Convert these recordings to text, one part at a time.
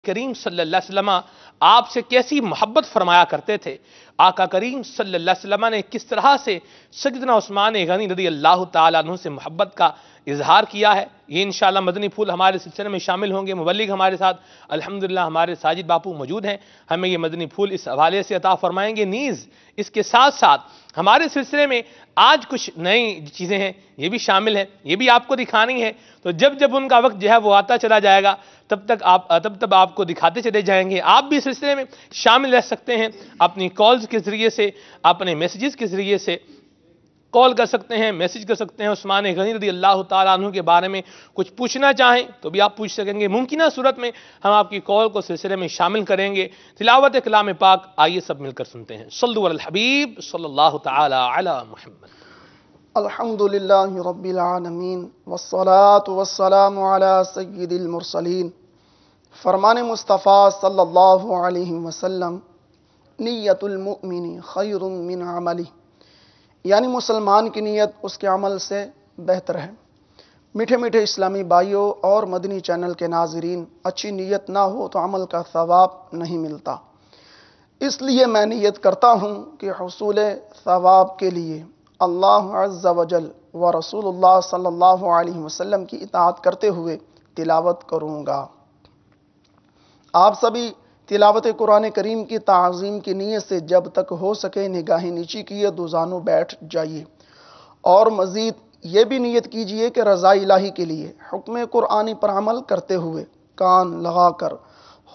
کریم صلی اللہ علیہ وسلم آپ سے کیسی محبت فرمایا کرتے تھے، آقا کریم صلی اللہ علیہ وسلم نے کس طرح سے سیدنا عثمان غنی رضی اللہ تعالیٰ عنہ سے محبت کا اظہار کیا ہے، یہ انشاءاللہ مدنی پھول ہمارے سلسلے میں شامل ہوں گے۔ مبلغ ہمارے ساتھ الحمدللہ ہمارے ساجد باپو موجود ہیں، ہمیں یہ مدنی پھول اس حوالے سے عطا فرمائیں گے۔ نیز اس کے ساتھ ساتھ ہمارے سلسلے میں آج کچھ نئی چیزیں ہیں، یہ بھی شامل ہیں، یہ بھی آپ کو دکھانی ہے، تو جب جب ان کا وقت جو ہے وہ آتا چلا جائے گا تب آپ کو دکھاتے چلے جائیں گے۔ آپ بھی اس سلسلے میں شامل رہ سکتے ہیں، اپنی کالز کے ذریعے سے، اپنے میسیجز کے ذریعے سے کال کر سکتے ہیں، میسیج کر سکتے ہیں۔ عثمان غنی رضی اللہ تعالیٰ عنہ کے بارے میں کچھ پوچھنا چاہیں تو بھی آپ پوچھ سکیں گے، ممکنہ صورت میں ہم آپ کی کال کو سلسلے میں شامل کریں گے۔ تلاوت کلام پاک آئیے سب مل کر سنتے ہیں۔ صلو علی الحبیب صلی اللہ تعالی علی محمد۔ الحمدللہ رب العالمین والصلاة والسلام علی سید المرسلین۔ فرمان مصطفیٰ صلی اللہ علیہ وسلم، نیت المؤمن خیر من عملہ، یعنی مسلمان کی نیت اس کے عمل سے بہتر ہے۔ میٹھے میٹھے اسلامی بھائیوں اور مدنی چینل کے ناظرین، اچھی نیت نہ ہو تو عمل کا ثواب نہیں ملتا، اس لیے میں نیت کرتا ہوں کہ حصول ثواب کے لیے اللہ عز و جل و رسول اللہ صلی اللہ علیہ وسلم کی اطاعت کرتے ہوئے تلاوت کروں گا۔ آپ سبھی تلاوت قرآن کریم کی تعظیم کی نیت سے جب تک ہو سکے نگاہیں نیچی کیے دو زانوں بیٹھ جائیے، اور مزید یہ بھی نیت کیجئے کہ رضا الہی کے لیے حکم قرآنی پر عمل کرتے ہوئے کان لگا کر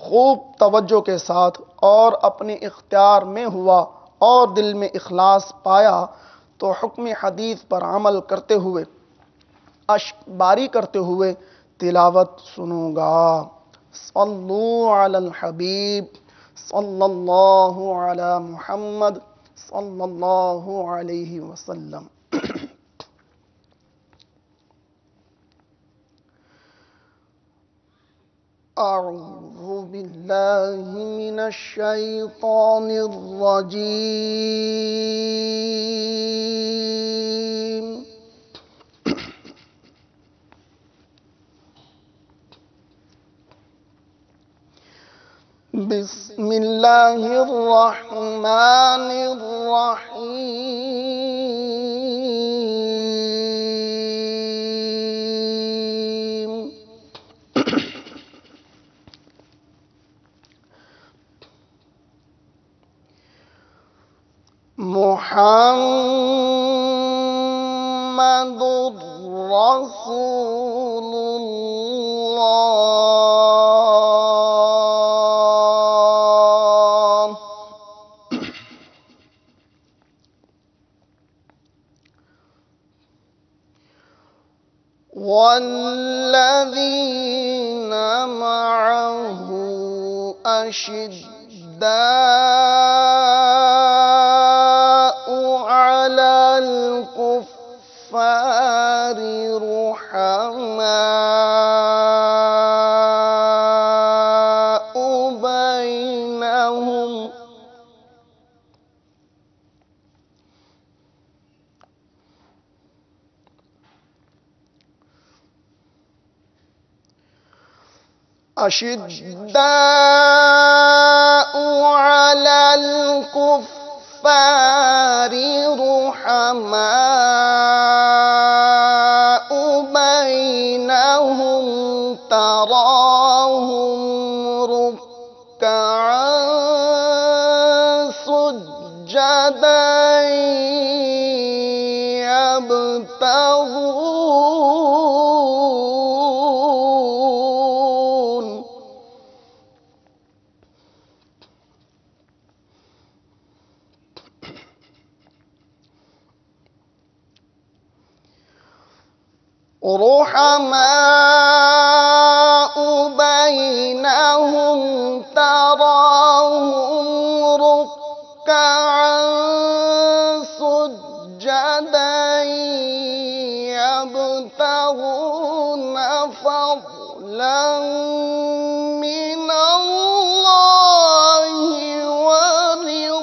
خوب توجہ کے ساتھ اور اپنے اختیار میں ہوا اور دل میں اخلاص پایا تو حکم حدیث پر عمل کرتے ہوئے اشک باری کرتے ہوئے تلاوت سنوں گا۔ صلو علی الحبیب صلی اللہ علی محمد صلی اللہ علیہ وسلم۔ اعوذ باللہ من الشیطان الرجیم۔ بسم اللہ الرحمن الرحیم۔ محمد رسول اللہ، والذین معه أشداء على الكفار رحماء بينهم، أشداء على الكفار رحماء بينهم تراهم ركعا سجدا رحماء بينهم تراهم ركعا سجدا يبتغون فضلا من الله ورضوانا،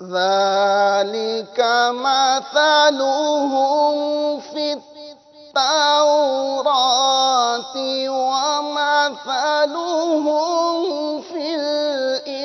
ذلك مثلهم في التوراة ومثلهم في الإنجيل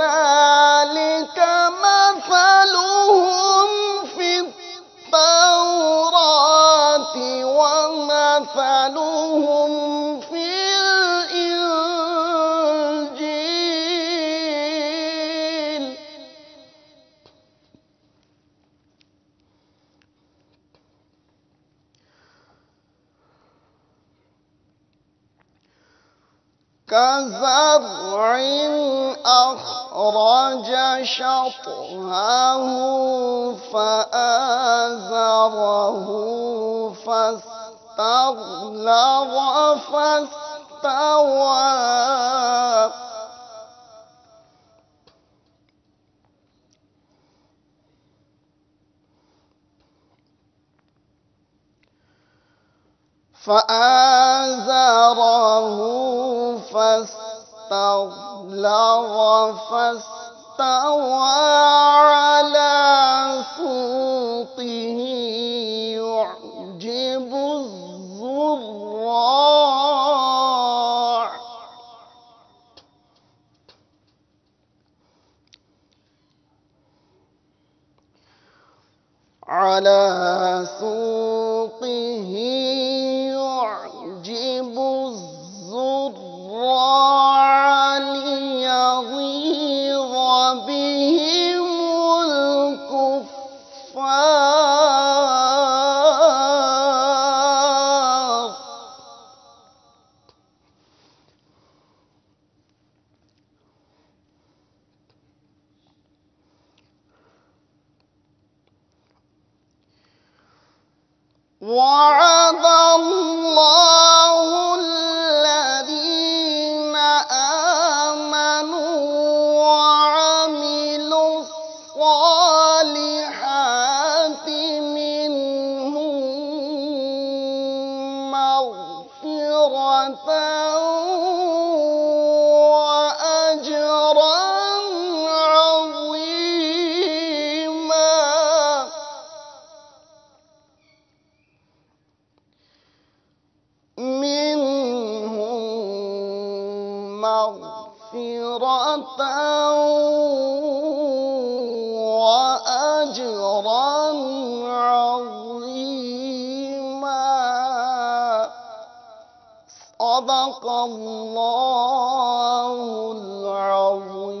ذلك مثلهم في التوراة ومثلهم في الإنجيل كزرع أخرج شطأه فآزره فاستغلظ فاستوى فاستوى على سوقه يعجب الزراع على سوقه يعجب الزراع ليغيظ بهم الكفار وعد الله الذين آمنوا وعملوا الصالحات منهم مغفرة وأجرا عظيما منهم مغفرة وأجرا عظيما صدق الله العظيم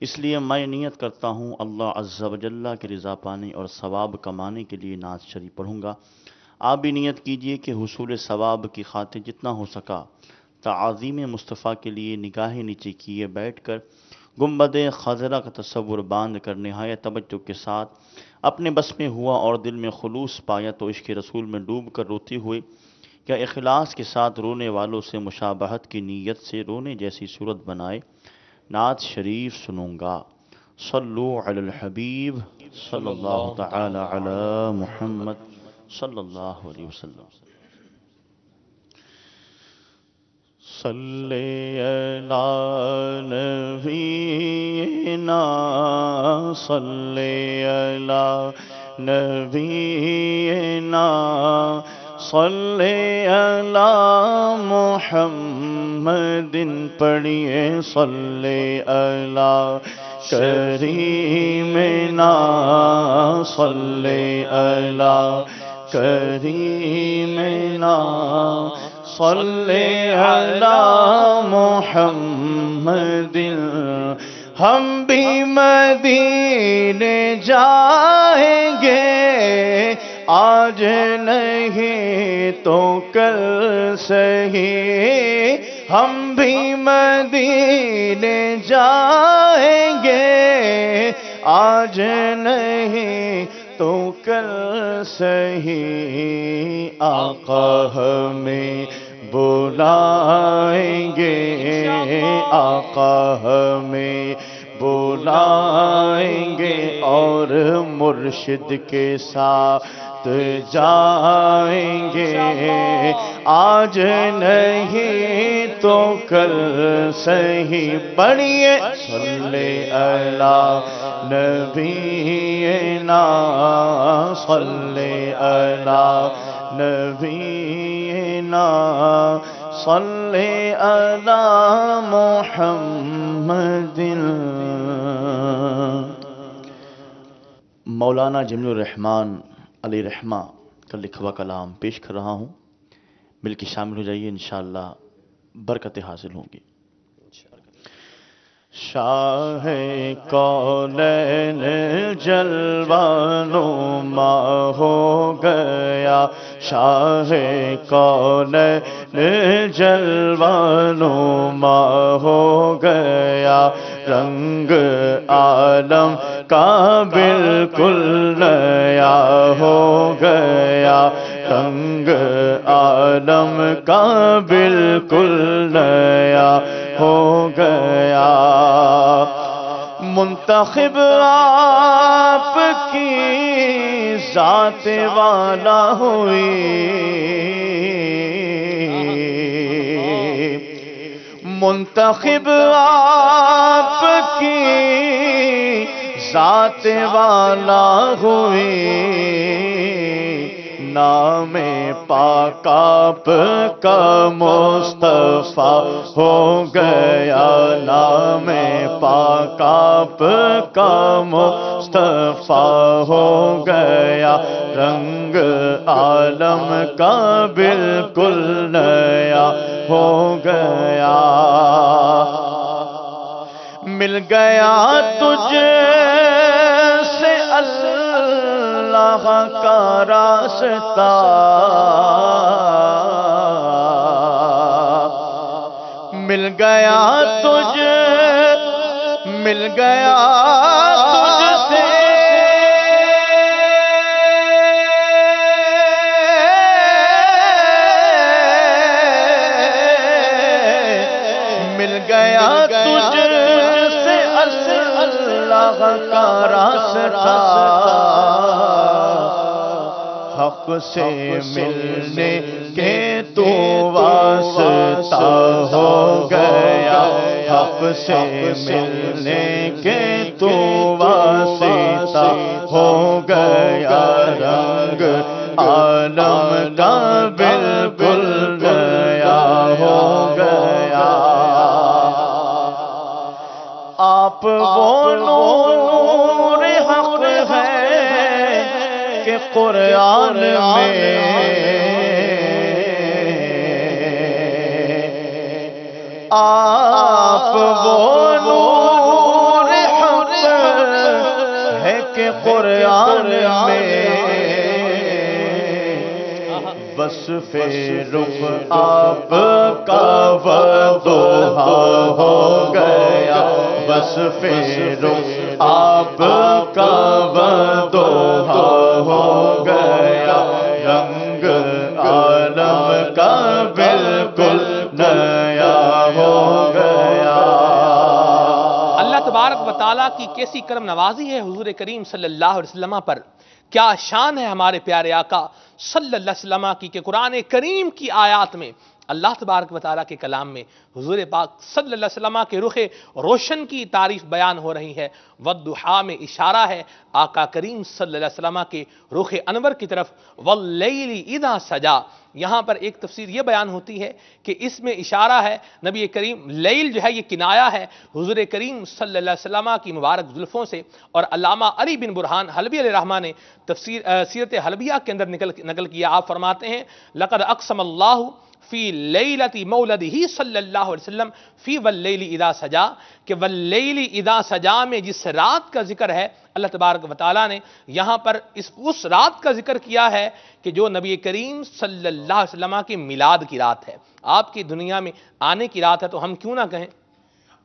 اس لیے میں نیت کرتا ہوں اللہ عز و جل کی رضا پانے اور ثواب کمانے کے لیے نعت شریف پڑھوں گا۔ آپ بھی نیت کیجئے کہ حصول ثواب کی خاطر جتنا ہو سکا تعظیم مصطفیٰ کے لیے نگاہیں نیچے کیے بیٹھ کر گنبد خضرا کا تصور باندھ کر نہایت توجہ کے ساتھ اپنے بس میں ہوا اور دل میں خلوص پایا تو عشق رسول میں ڈوب کر روتے ہوئے یا اخلاص کے ساتھ رونے والوں سے مشابہت کی نیت سے رونے جیسی صورت بنائے نعت شریف سنوں گا۔ صلو علی الحبیب صلی اللہ تعالی علی محمد صلی اللہ علیہ وسلم۔ صلی علی نبینا صلی علی نبینا صلی علی محمد پڑھیے صلی علی کریمنا صلی علی کریمنا صلی علی محمد۔ ہم بھی مدینے جائیں گے آج نہیں تو کل سہی، ہم بھی مدینے جائیں گے آج نہیں تو کل سہی، آقا ہمیں بلائیں گے آقا ہمیں بلائیں گے اور مرشد کے ساتھ جائیں گے آج نہیں تو کل سہی۔ پڑھیے صلی علی نبینا صلی علی نبینا صلی علی محمد۔ مولانا جمیل الرحمن علی رحمہ کا لکھا ہوا کلام پیش کر رہا ہوں، مل کے شامل ہو جائیے، انشاءاللہ برکتیں حاصل ہوں گی۔ شاہ کونین جلوہ نما ہو گیا، شاہ کونین جلوہ نما ہو گیا، رنگ عالم کا بالکل نیا ہو گیا، رنگ عالم کا بالکل نیا ہو گیا۔ منتخب آپ کی ذات والا ہوئی، منتخب آپ کی ذات والا ہوئی، نام پاک آپ کا مصطفیٰ ہو گیا، نام پاک آپ کا مصطفیٰ ہو گیا، رنگ عالم کا بالکل نیا ہو گیا۔ مل گیا تجھ سے اللہ کا راستہ، مل گیا تجھ، مل گیا تجھ سے مل گیا تجھ سے اللہ کا راستہ، حق سے ملنے کے تو واسطہ ہو گیا، حق سے ملنے کے تو واسطہ ہو گیا، رنگ عالم کا بالکل نیا ہو گیا۔ آپ وہ نور حق ہے کہ قرآن میں آپ وہ نور قرآن میں وصف رخ آپ کا وضوحا ہو گیا، وصف رخ آپ کا وضوحا ہو گیا، رنگ عالم کا بالکل نیا ہو گیا۔ اللہ تبارک و تعالیٰ کی کیسی کرم نوازی ہے حضور کریم صلی اللہ علیہ وسلم پر، کیا شان ہے ہمارے پیارے آقا صلی اللہ علیہ وسلم کی کہ قرآن کریم کی آیات میں اللہ تبارک و تعالیٰ کے کلام میں حضور پاک صلی اللہ علیہ وسلم کے رخ روشن کی تعریف بیان ہو رہی ہے، والضحیٰ میں اشارہ ہے آقا کریم صلی اللہ علیہ وسلم کے رخ انور کی طرف، واللیل اذا سجا۔ یہاں پر ایک تفسیر یہ بیان ہوتی ہے کہ اس میں اشارہ ہے نبی کریم، لیل جو ہے یہ کنایا ہے حضور کریم صلی اللہ علیہ وسلم کی مبارک زلفوں سے، اور علامہ علی بن برہان حلبی علیہ الرحمہ نے تفسیر سیرت حلبیہ کے اندر نقل کیا، آپ فرماتے ہیں لقد اقسم اللہ فی لیلۃ مولدہ صلی اللہ علیہ وسلم فی واللیل اذا سجا، کہ واللیل اذا سجا میں جس رات کا ذکر ہے اللہ تبارک و تعالیٰ نے یہاں پر اس رات کا ذکر کیا ہے کہ جو نبی کریم صلی اللہ علیہ وسلم کے میلاد کی رات ہے، آپ کی دنیا میں آنے کی رات ہے، تو ہم کیوں نہ کہیں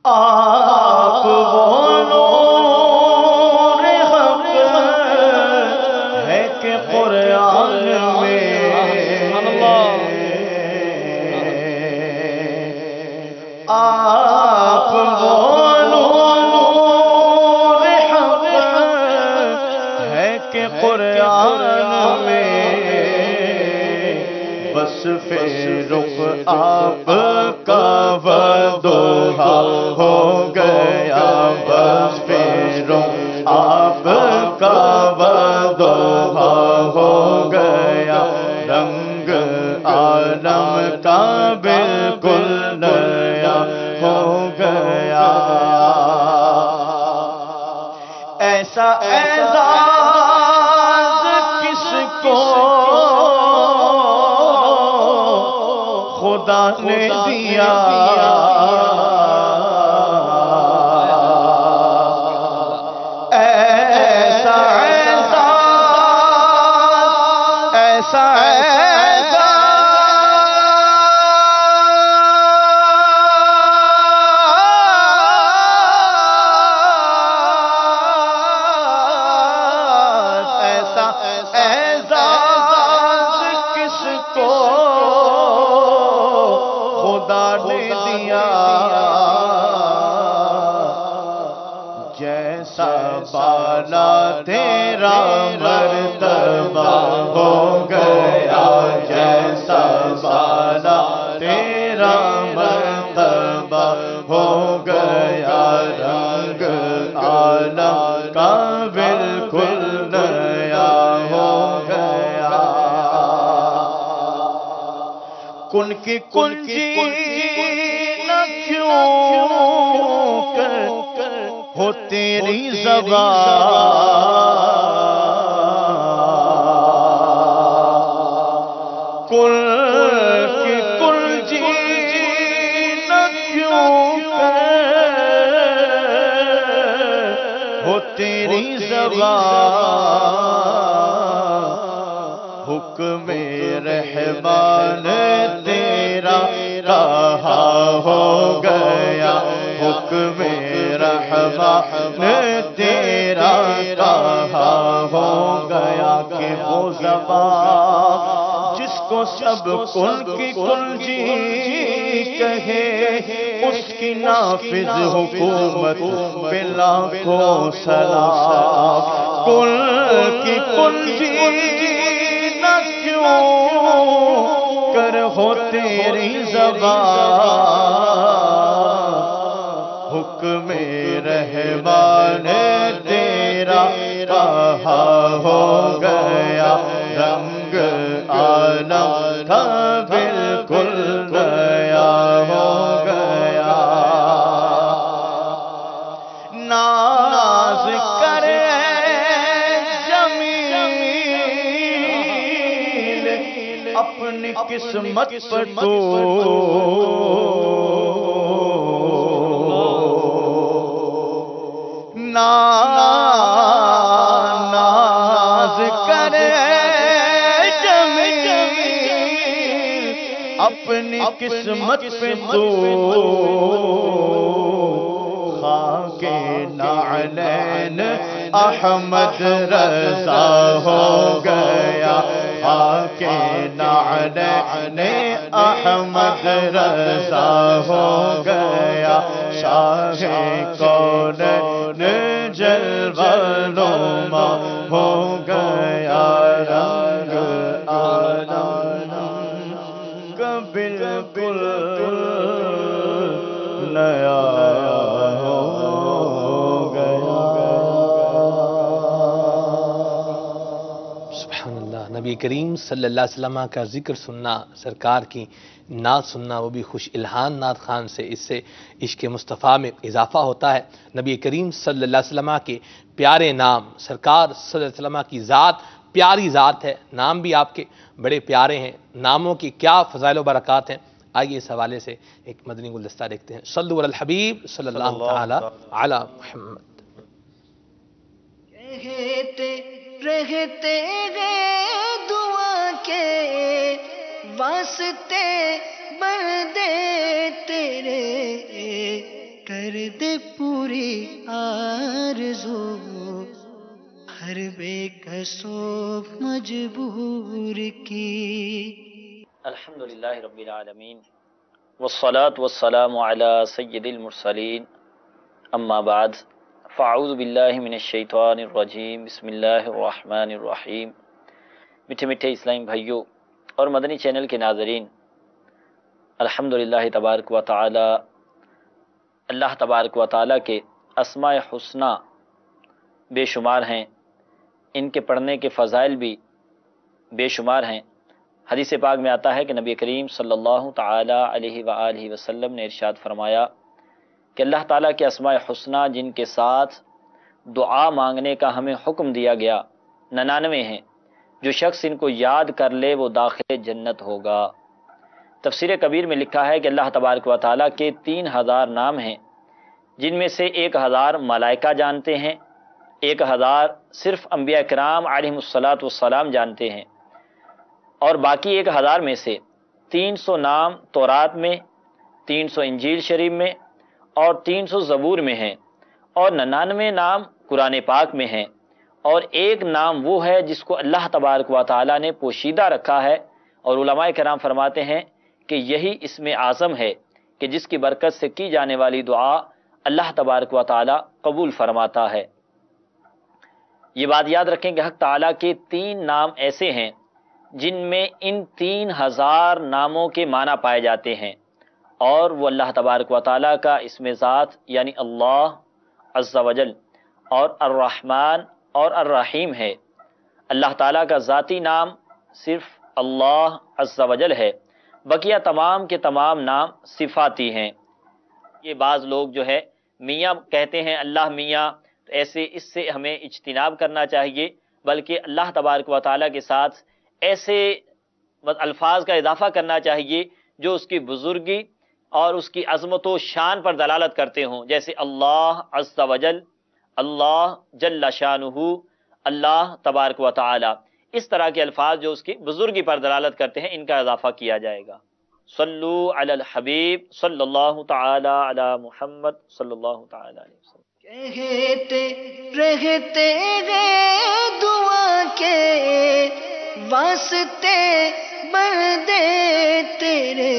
آپ وہ نور حق ہے کہ قرآن میں آپ وہ نور حق ہے کہ قرآن میں وصف رخ آپ کا وضوحا ہو گیا، وصف رخ آپ کا وضوحا ہو گیا، رنگ عالم کا بالکل نیا ہو گیا۔ ایسا اعزاز کس کو خدا نے دیا، ایسا اعزاز، ایسا جیسا بالا تیرا مرتبہ ہو گیا، جیسا بالا تیرا مرتبہ ہو گیا، رنگ عالم کا بالکل نیا ہو گیا۔ کن کی کنجی نہ کیوں ہو تیری زبان، کل کی کنجی نہ کیوں ہو تیری زبان، حکم رحمان تیرا کہا ہو گیا، حکم رحمان تیرا کہا ہو گیا، کہ وہ زبان جس کو سب کن کی کنجی کہے، اس کی نافذ حکومت پہ لاکھوں سلام، کن کی کنجی نہ کیوں کر ہو تیری زبان، حکم رحمان تیرا کہا ہو گیا، رنگ عالم کا بالکل نیا ہو گیا۔ ناز کرے جمیل اپنی قسمت پر تو، اپنی قسمت پہ تو خاک نعلین احمد رضا ہو گیا، خاک نعلین احمد رضا ہو گیا، شاہ کون جلوہ نما ہو گیا، رنگ عالم کا بالکل نیا ہو گیا۔ سبحان اللہ۔ نبی کریم صلی اللہ علیہ وسلم کا ذکر سننا، سرکار کی نعت سننا، وہ بھی خوش الہان نعت خان سے، اس سے عشق مصطفیٰ میں اضافہ ہوتا ہے۔ نبی کریم صلی اللہ علیہ وسلم کے پیارے نام، سرکار صلی اللہ علیہ وسلم کی ذات پیاری ذات ہے، نام بھی آپ کے بڑے پیارے ہیں، ناموں کی کیا فضائل و برکات ہیں۔ آئیے اس حوالے سے ایک مدنی گلدستہ دیکھتے ہیں۔ صلو علی الحبیب صلی اللہ تعالی علی محمد۔ رہتے گئے دعا کے واسطے بندے تیرے، کر دے پوری آرزو ہر بے کسو مجبور کی۔ الحمدللہ رب العالمین والصلاة والسلام علی سید المرسلین، اما بعد فاعوذ باللہ من الشیطان الرجیم، بسم اللہ الرحمن الرحیم۔ میٹھے میٹھے اسلامی بھائیوں اور مدنی چینل کے ناظرین، الحمدللہ تبارک و تعالی، اللہ تبارک و تعالی کے اسماء حسنی بے شمار ہیں، ان کے پڑھنے کے فضائل بھی بے شمار ہیں۔ حدیث پاک میں آتا ہے کہ نبی کریم صلی اللہ تعالی علیہ وآلہ وسلم نے ارشاد فرمایا کہ اللہ تعالیٰ کے اسماء حسنی جن کے ساتھ دعا مانگنے کا ہمیں حکم دیا گیا 99 ہیں، جو شخص ان کو یاد کر لے وہ داخل جنت ہوگا۔ تفسیر کبیر میں لکھا ہے کہ اللہ تبارک و تعالیٰ کے 3000 نام ہیں، جن میں سے 1000 ملائکہ جانتے ہیں، 1000 صرف انبیاء کرام علیہم الصلاۃ جانتے ہیں، اور باقی 1000 میں سے 300 نام تورات میں، 300 انجیل شریف میں اور 300 زبور میں ہیں، اور 99 نام قرآن پاک میں ہیں، اور ایک نام وہ ہے جس کو اللہ تبارک و تعالیٰ نے پوشیدہ رکھا ہے، اور علماء کرام فرماتے ہیں کہ یہی اسم اعظم ہے کہ جس کی برکت سے کی جانے والی دعا اللہ تبارک و تعالیٰ قبول فرماتا ہے۔ یہ بات یاد رکھیں کہ حق تعالیٰ کے 3 نام ایسے ہیں جن میں ان 3000 ناموں کے معنی پائے جاتے ہیں، اور وہ اللہ تبارک و تعالیٰ کا اسم ذات یعنی اللہ عز و جل اور الرحمن اور الرحیم ہے۔ اللہ تعالیٰ کا ذاتی نام صرف اللہ عز و جل ہے، بقیہ تمام کے تمام نام صفاتی ہیں۔ یہ بعض لوگ جو ہے میاں کہتے ہیں، اللہ میاں، تو ایسے اس سے ہمیں اجتناب کرنا چاہیے، بلکہ اللہ تبارک و تعالیٰ کے ساتھ ایسے الفاظ کا اضافہ کرنا چاہیے جو اس کی بزرگی اور اس کی عظمت و شان پر دلالت کرتے ہوں، جیسے اللہ عز و جل، اللہ جل شانہ، اللہ تبارک و تعالی۔ اس طرح کے الفاظ جو اس کی بزرگی پر دلالت کرتے ہیں، ان کا اضافہ کیا جائے گا۔ صلو علی الحبیب صلی اللہ تعالی علی محمد صلی اللہ تعالی علیہ وسلم۔ کہتے رہتے گئے دعا کے واسطے بندے تیرے،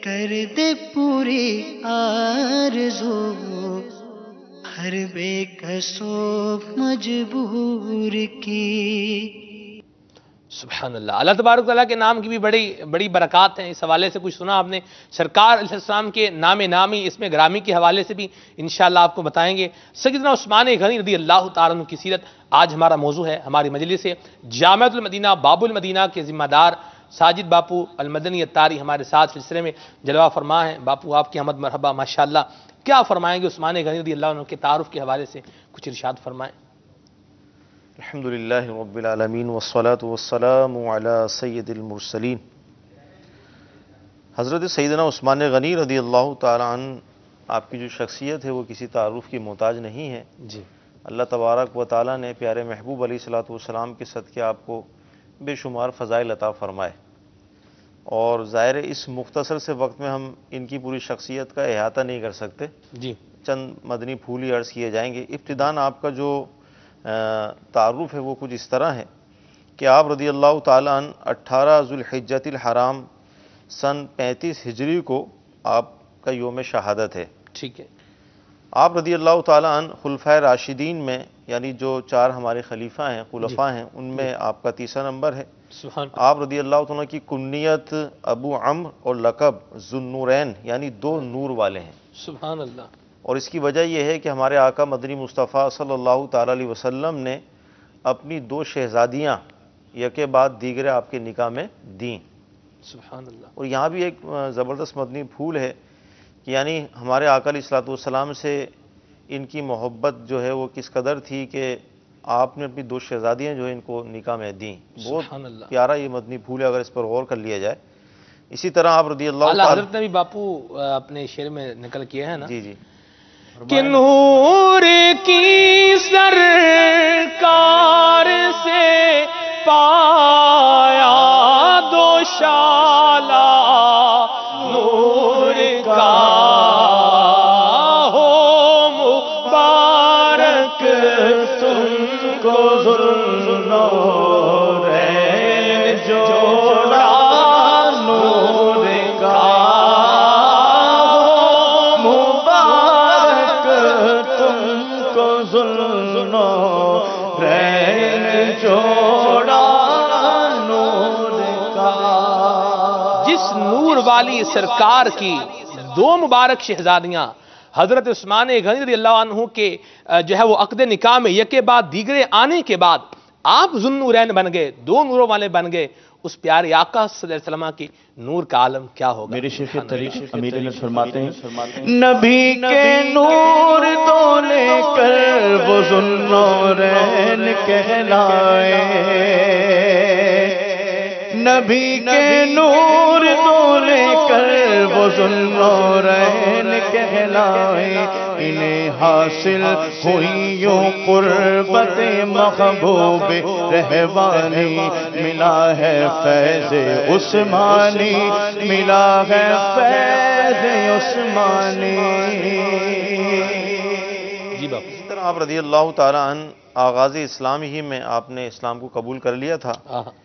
کر دے پوری آرزو ہر بے کسو مجبور کی۔ سبحان اللہ۔ اللہ تبارک تعالیٰ کے نام کی بھی بڑی برکات ہیں، اس حوالے سے کچھ سنا آپ نے۔ سرکار علیہ السلام کے نام نامی اس میں گرامی کے حوالے سے بھی انشاءاللہ آپ کو بتائیں گے۔ سیدنا عثمان غنی رضی اللہ تعالیٰ عنہ کی سیرت آج ہمارا موضوع ہے، ہماری مجلس سے جامعۃ المدینہ باب المدینہ کے ذمہ دار ساجد باپو المدنی اتاری ہمارے ساتھ سلسلے میں جلوہ فرما ہیں۔ باپو آپ کی آمد مرحبا، ماشاءاللہ۔ کیا فرمائیں گے عثمان غنی رضی اللہ عنہ کے تعارف کے حوالے سے؟ کچھ ارشاد فرمائیں۔ الحمدللہ رب العالمین والصلاة والسلام علی سید المرسلین۔ حضرت سیدنا عثمان غنی رضی اللہ تعالی عنہ، آپ کی جو شخصیت ہے وہ کسی تعارف کی محتاج نہیں ہے۔ جی، اللہ تبارک و تعالی نے پیارے محبوب علیہ الصلوۃ والسلام کے صدقے آپ کو بے شمار فضائل عطا فرمائے، اور ظاہر ہے اس مختصر سے وقت میں ہم ان کی پوری شخصیت کا احاطہ نہیں کر سکتے، جی چند مدنی پھول ہی عرض کیے جائیں گے۔ ابتداً آپ کا جو تعارف ہے وہ کچھ اس طرح ہے کہ آپ رضی اللہ تعالیٰ عنہ 18 ذوالحجۃ الحرام سن 35 ہجری کو آپ کا یوم شہادت ہے۔ ٹھیک ہے۔ آپ رضی اللہ تعالیٰ عنہ خلفائے راشدین میں، یعنی جو 4 ہمارے خلیفہ ہیں، خلفاء ہیں، ان میں آپ کا تیسرا نمبر ہے۔ سبحان آپ رضی اللہ تعالیٰ کی کنیت ابو عمرو اور لقب ذو النورین یعنی 2 نور والے ہیں، سبحان اللہ۔ اور اس کی وجہ یہ ہے کہ ہمارے آقا مدنی مصطفیٰ صلی اللہ تعالیٰ علیہ وسلم نے اپنی 2 شہزادیاں یکے بعد دیگرے آپ کے نکاح میں دیں۔ سبحان اللہ۔ اور یہاں بھی ایک زبردست مدنی پھول ہے کہ یعنی ہمارے آقا علیہ الصلوۃ والسلام سے ان کی محبت جو ہے وہ کس قدر تھی کہ آپ نے اپنی 2 شہزادیاں جو ہے ان کو نکاح میں دیں۔ بہت سبحان اللہ۔ پیارا یہ مدنی پھول ہے اگر اس پر غور کر لیا جائے۔ اسی طرح آپ رضی اللہ اعلیٰ تعالیٰ حضرت نے بھی باپو اپنے شعر میں نقل کیا ہے نا جی جی کہ نور کی سرکار سے پایا دوشالہ نور کا ہو مبارک تم کو ذوالنورین جوڑا نور کا ہو مبارک تم کو ذوالنورین جوڑا نور کا۔ جس نور والی سرکار کی 2 مبارک شہزادیاں حضرت عثمان غنی رضی اللہ عنہ کے جو ہے وہ عقد نکاح میں یکے بعد دیگرے آنے کے بعد آپ ذو النورین بن گئے، 2 نوروں والے بن گئے، اس پیارے آقا صلی اللہ علیہ وسلم کی نور کا عالم کیا ہوگا؟ میرے شیخ طریق امیر علیہ فرماتے ہیں نبی کے نور تو لے کر وہ ذو النورین کہلائے، نبی کے نور تو لے کر وہ ذو النورین کہلائے، انہیں حاصل ہوئی یوں قربت محبوب رحمانی، ملا ہے فیض عثمانی، ملا ہے فیض عثمانی۔ جی باپو۔ اسی طرح آپ رضی اللہ تعالیٰ عنہ آغاز اسلام ہی میں آپ نے اسلام کو قبول کر لیا تھا،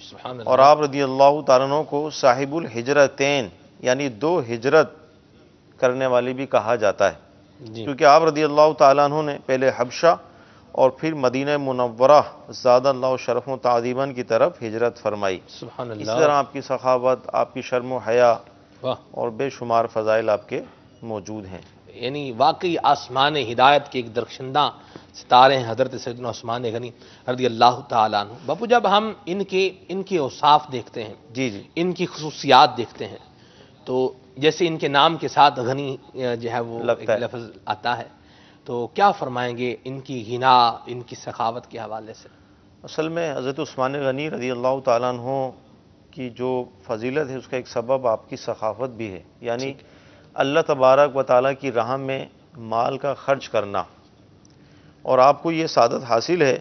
سبحان اللہ۔ اور آپ رضی اللہ تعالیٰ عنہ کو صاحب الہجرتین یعنی 2 ہجرت کرنے والے بھی کہا جاتا ہے، جی کیونکہ آپ رضی اللہ تعالیٰ عنہ نے پہلے حبشہ اور پھر مدینہ منورہ زاد اللہ شرف و تعظیماً کی طرف ہجرت فرمائی۔ سبحان اسی اللہ۔ طرح آپ کی سخاوت، آپ کی شرم و حیا واہ، اور بے شمار فضائل آپ کے موجود ہیں۔ یعنی واقعی آسمان ہدایت کے ایک درخشندہ ستارے ہیں حضرت سیدنا عثمان غنی رضی اللہ تعالیٰ عنہ۔ باپو جب ہم ان کے اوصاف دیکھتے ہیں، جی جی ان کی خصوصیات دیکھتے ہیں، تو جیسے ان کے نام کے ساتھ غنی جو ہے وہ لگتا ایک ہے۔ لفظ آتا ہے، تو کیا فرمائیں گے ان کی غنا، ان کی سخاوت کے حوالے سے؟ اصل میں حضرت عثمان غنی رضی اللہ تعالیٰ عنہ کی جو فضیلت ہے اس کا ایک سبب آپ کی سخاوت بھی ہے، یعنی اللہ تبارک و تعالیٰ کی راہ میں مال کا خرچ کرنا، اور آپ کو یہ سعادت حاصل ہے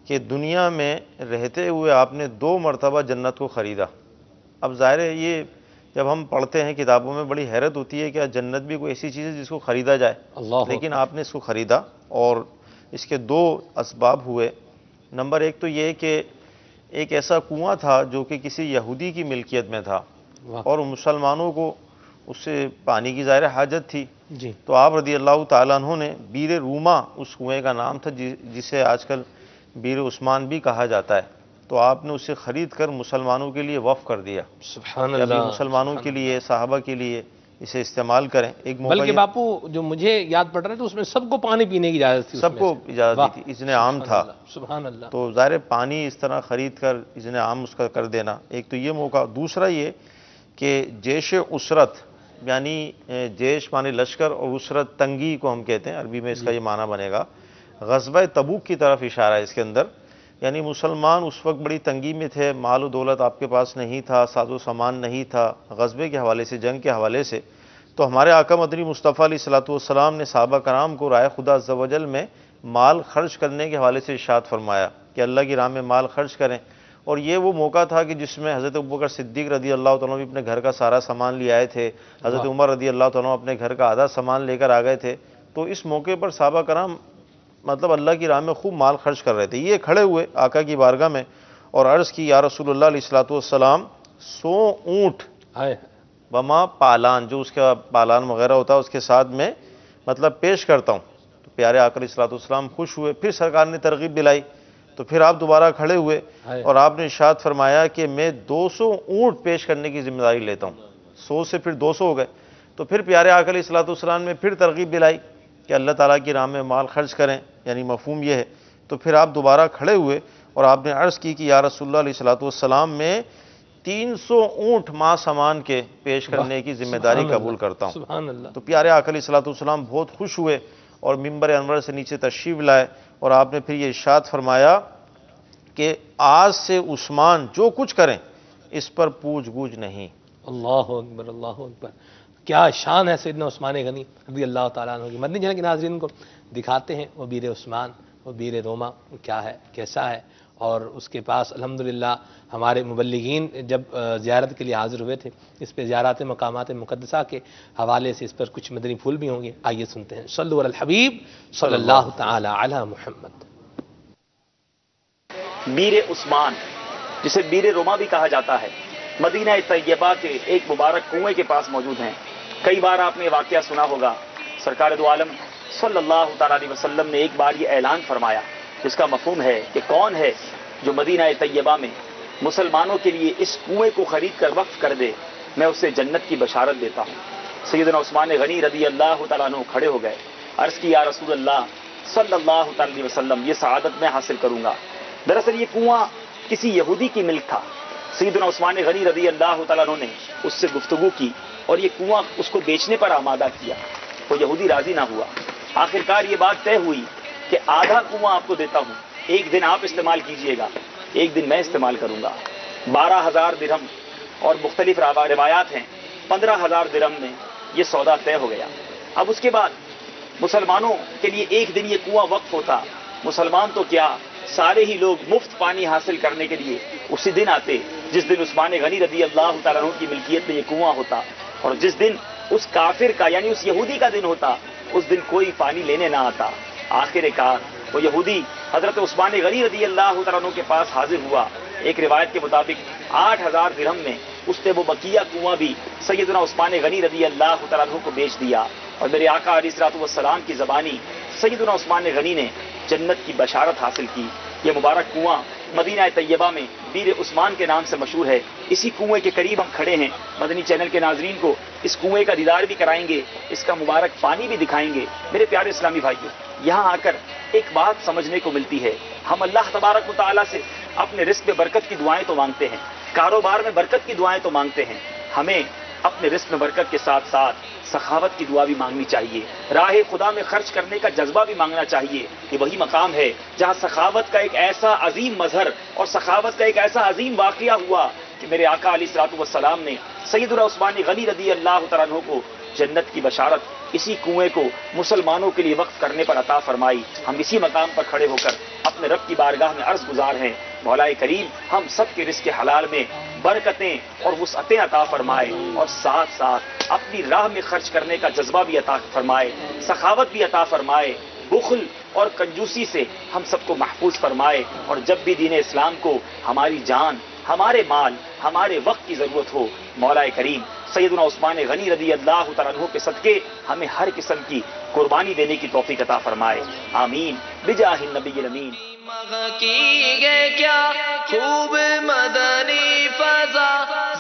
کہ دنیا میں رہتے ہوئے آپ نے 2 مرتبہ جنت کو خریدا۔ اب ظاہر ہے یہ جب ہم پڑھتے ہیں کتابوں میں بڑی حیرت ہوتی ہے کہ جنت بھی کوئی ایسی چیز ہے جس کو خریدا جائے، لیکن آپ نے اس کو خریدا، اور اس کے 2 اسباب ہوئے۔ نمبر 1 تو یہ کہ ایک ایسا کنواں تھا جو کہ کسی یہودی کی ملکیت میں تھا، اور مسلمانوں کو اس سے پانی کی ظاہر حاجت تھی، جی تو آپ رضی اللہ تعالیٰ عنہ نے بیر روما اس کنویں کا نام تھا جسے آج کل بیر عثمان بھی کہا جاتا ہے، تو آپ نے اسے خرید کر مسلمانوں کے لیے وقف کر دیا سبحان کہ ابھی اللہ۔ مسلمانوں کے لیے، صحابہ کے لیے اسے استعمال کریں۔ ایک موقع بلکہ باپو جو مجھے یاد پڑ رہا ہے تو اس میں سب کو پانی پینے کی اجازت تھی، اس سب میں کو سے۔ اجازت دی واہ، تھی، اذن عام تھا، سبحان اللہ۔ تو ظاہر پانی اس طرح خرید کر اذن عام اس کا کر دینا، ایک تو یہ موقع۔ دوسرا یہ کہ جیش اسرت یعنی جیش مانے لشکر، اور اسرت تنگی کو ہم کہتے ہیں، عربی میں اس کا یہ معنی بنے گا۔ غزوہ تبوک کی طرف اشارہ ہے اس کے اندر، یعنی مسلمان اس وقت بڑی تنگی میں تھے، مال و دولت آپ کے پاس نہیں تھا، ساز و سامان نہیں تھا، غزوے کے حوالے سے، جنگ کے حوالے سے، تو ہمارے آقا مدنی مصطفیٰ علیہ الصلوۃ والسلام نے صحابہ کرام کو رائے خدا عز و جل میں مال خرچ کرنے کے حوالے سے ارشاد فرمایا کہ اللہ کی راہ میں مال خرچ کریں، اور یہ وہ موقع تھا کہ جس میں حضرت ابوبکر صدیق رضی اللہ تعالیٰ بھی اپنے گھر کا سارا سامان لے آئے تھے، حضرت عمر رضی اللہ تعالیٰ اپنے گھر کا آدھا سامان لے کر آ گئے تھے. تو اس موقع پر صحابہ کرام مطلب اللہ کی راہ میں خوب مال خرچ کر رہے تھے. یہ کھڑے ہوئے آقا کی بارگاہ میں اور عرض کی یا رسول اللہ علیہ الصلوۃ والسلام 100 اونٹ بما پالان، جو اس کا پالان وغیرہ ہوتا ہے اس کے ساتھ میں مطلب پیش کرتا ہوں. تو پیارے آقا علیہ الصلوۃ والسلام خوش ہوئے. پھر سرکار نے ترغیب دلائی تو پھر آپ دوبارہ کھڑے ہوئے اور آپ نے ارشاد فرمایا کہ میں 200 اونٹ پیش کرنے کی ذمہ داری لیتا ہوں. 100 سے پھر 200 ہو گئے. تو پھر پیارے آقا علیہ الصلوۃ والسلام نے پھر ترغیب دلائی کہ اللہ تعالیٰ کی راہ میں مال خرچ کریں، یعنی مفہوم یہ ہے. تو پھر آپ دوبارہ کھڑے ہوئے اور آپ نے عرض کی کہ یا رسول اللہ علیہ الصلوۃ والسلام میں 300 اونٹ ماں سامان کے پیش کرنے کی ذمہ داری قبول کرتا ہوں. سبحان اللہ. تو پیارے آقا علیہ الصلوۃ والسلام بہت خوش ہوئے اور ممبر انور سے نیچے تشریف لائے اور آپ نے پھر یہ ارشاد فرمایا کہ آج سے عثمان جو کچھ کریں اس پر پوچھ گچھ نہیں. اللہ اکبر، اللہ اکبر. کیا شان ہے سیدنا عثمان غنی رضی اللہ تعالیٰ عنہ کی. مدنی چینل کے ناظرین کو دکھاتے ہیں وہ بیر عثمان، وہ بیر روما کیا ہے، کیسا ہے. اور اس کے پاس الحمدللہ ہمارے مبلغین جب زیارت کے لیے حاضر ہوئے تھے، اس پہ زیارات مقامات مقدسہ کے حوالے سے اس پر کچھ مدنی پھول بھی ہوں گے. آئیے سنتے ہیں. صلو علی الحبیب صلی اللہ تعالی علی محمد. بیر عثمان جسے بیر روما بھی کہا جاتا ہے، مدینہ طیبہ کے ایک مبارک کنویں کے پاس موجود ہیں. کئی بار آپ نے واقعہ سنا ہوگا. سرکار دو عالم صلی اللہ تعالی علیہ وسلم نے ایک بار یہ اعلان فرمایا جس کا مفہوم ہے کہ کون ہے جو مدینہ طیبہ میں مسلمانوں کے لیے اس کنویں کو خرید کر وقف کر دے، میں اسے جنت کی بشارت دیتا ہوں. سیدنا عثمان غنی رضی اللہ تعالیٰ عنہ کھڑے ہو گئے. عرض کی یا رسول اللہ صلی اللہ تعالی علیہ وسلم یہ سعادت میں حاصل کروں گا. دراصل یہ کنواں کسی یہودی کی ملک تھا. سیدنا عثمان غنی رضی اللہ تعالیٰ عنہ نے اس سے گفتگو کی اور یہ کنواں اس کو بیچنے پر آمادہ کیا. وہ یہودی راضی نہ ہوا. آخرکار یہ بات طے ہوئی کہ آدھا کنواں آپ کو دیتا ہوں، ایک دن آپ استعمال کیجئے گا، ایک دن میں استعمال کروں گا. 12,000 درہم اور مختلف روایات ہیں 15,000 درہم میں یہ سودا طے ہو گیا. اب اس کے بعد مسلمانوں کے لیے ایک دن یہ کنواں وقف ہوتا. مسلمان تو کیا، سارے ہی لوگ مفت پانی حاصل کرنے کے لیے اسی دن آتے جس دن عثمان غنی رضی اللہ تعالیٰ عنہ کی ملکیت میں یہ کنواں ہوتا. اور جس دن اس کافر کا یعنی اس یہودی کا دن ہوتا اس دن کوئی پانی لینے نہ آتا. آخر کار وہ یہودی حضرت عثمان غنی رضی اللہ تعالیٰ عنہ کے پاس حاضر ہوا. ایک روایت کے مطابق 8,000 درہم میں اس نے وہ بقیہ کنواں بھی سیدنا عثمان غنی رضی اللہ تعالیٰ عنہ کو بیچ دیا. اور میرے آقا علیہ الصلوۃ والسلام کی زبانی سیدنا عثمان غنی نے جنت کی بشارت حاصل کی. یہ مبارک کنواں مدینہ طیبہ میں بیر عثمان کے نام سے مشہور ہے. اسی کنویں کے قریب ہم کھڑے ہیں. مدنی چینل کے ناظرین کو اس کنویں کا دیدار بھی کرائیں گے، اس کا مبارک پانی بھی دکھائیں گے. میرے پیارے اسلامی بھائیوں، یہاں آ کر ایک بات سمجھنے کو ملتی ہے. ہم اللہ تبارک و تعالیٰ سے اپنے رزق میں برکت کی دعائیں تو مانگتے ہیں، کاروبار میں برکت کی دعائیں تو مانگتے ہیں. ہمیں اپنے رزق میں برکت کے ساتھ ساتھ سخاوت کی دعا بھی مانگنی چاہیے. راہ خدا میں خرچ کرنے کا جذبہ بھی مانگنا چاہیے. یہ وہی مقام ہے جہاں سخاوت کا ایک ایسا عظیم مظہر اور سخاوت کا ایک ایسا عظیم واقعہ ہوا کہ میرے آقا علیہ الصلوۃ والسلام نے سیدنا عثمان غنی رضی اللہ تعالیٰ عنہ کو جنت کی بشارت اسی کنویں کو مسلمانوں کے لیے وقف کرنے پر عطا فرمائی. ہم اسی مقام پر کھڑے ہو کر اپنے رب کی بارگاہ میں عرض گزار ہیں، مولا کریم ہم سب کے رزق حلال میں برکتیں اور وسعتیں عطا فرمائے اور ساتھ ساتھ اپنی راہ میں خرچ کرنے کا جذبہ بھی عطا فرمائے، سخاوت بھی عطا فرمائے، بخل اور کنجوسی سے ہم سب کو محفوظ فرمائے. اور جب بھی دین اسلام کو ہماری جان، ہمارے مال، ہمارے وقت کی ضرورت ہو، مولا کریم سیدنا عثمان غنی رضی اللہ تعالیٰ عنہ کے صدقے ہمیں ہر قسم کی قربانی دینے کی توفیق عطا فرمائے. آمین بجاہ النبی الامین. کی گئے کیا خوب مدنی فضا،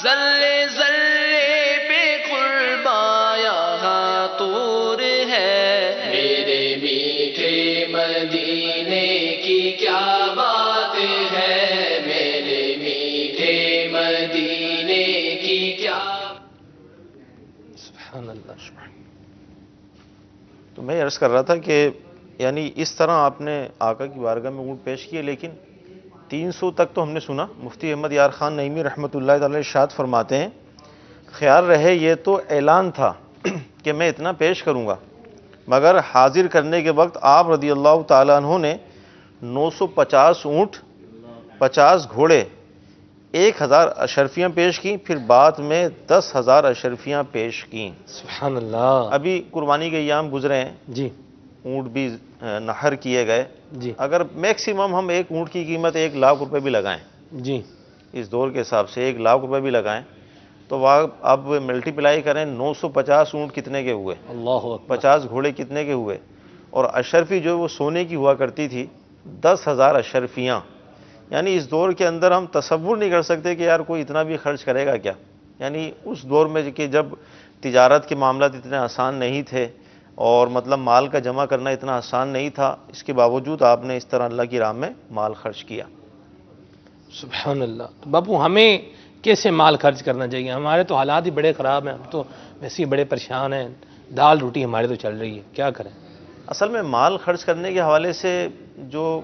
ذرے ذرے پہ قرباں یہاں طور ہے. میرے میٹھے مدینے کی کیا بات ہے، میرے میٹھے مدینے کی کیا. سبحان اللہ. تو میں عرض کر رہا تھا کہ یعنی اس طرح آپ نے آقا کی بارگاہ میں اونٹ پیش کیے، لیکن 300 تک تو ہم نے سنا. مفتی احمد یار خان نعیمی رحمۃ اللہ تعالی ارشاد فرماتے ہیں خیال رہے یہ تو اعلان تھا کہ میں اتنا پیش کروں گا، مگر حاضر کرنے کے وقت آپ رضی اللہ تعالیٰ عنہ نے 950 اونٹ، 50 گھوڑے 1000 اشرفیاں پیش کیں، پھر بعد میں 10,000 اشرفیاں پیش کیں۔ سبحان اللہ۔ ابھی قربانی کے ایام گزرے ہیں، جی اونٹ بھی نحر کیے گئے۔ جی اگر میکسیمم ہم ایک اونٹ کی قیمت 1 لاکھ روپے بھی لگائیں، جی اس دور کے حساب سے 1 لاکھ روپے بھی لگائیں، تو وہ اب ملٹی پلائی کریں، 950 اونٹ کتنے کے ہوئے، اللہ اکبر۔ 50 گھوڑے کتنے کے ہوئے، اور اشرفی جو وہ سونے کی ہوا کرتی تھی 10,000 اشرفیاں۔ یعنی اس دور کے اندر ہم تصور نہیں کر سکتے کہ یار کوئی اتنا بھی خرچ کرے گا کیا۔ یعنی اس دور میں کہ جب تجارت کے معاملات اتنے آسان نہیں تھے اور مطلب مال کا جمع کرنا اتنا آسان نہیں تھا، اس کے باوجود آپ نے اس طرح اللہ کی راہ میں مال خرچ کیا۔ سبحان اللہ۔ تو باپو ہمیں کیسے مال خرچ کرنا چاہیے؟ ہمارے تو حالات ہی بڑے خراب ہیں، ہم تو ویسے ہی بڑے پریشان ہیں، دال روٹی ہمارے تو چل رہی ہے، کیا کریں؟ اصل میں مال خرچ کرنے کے حوالے سے جو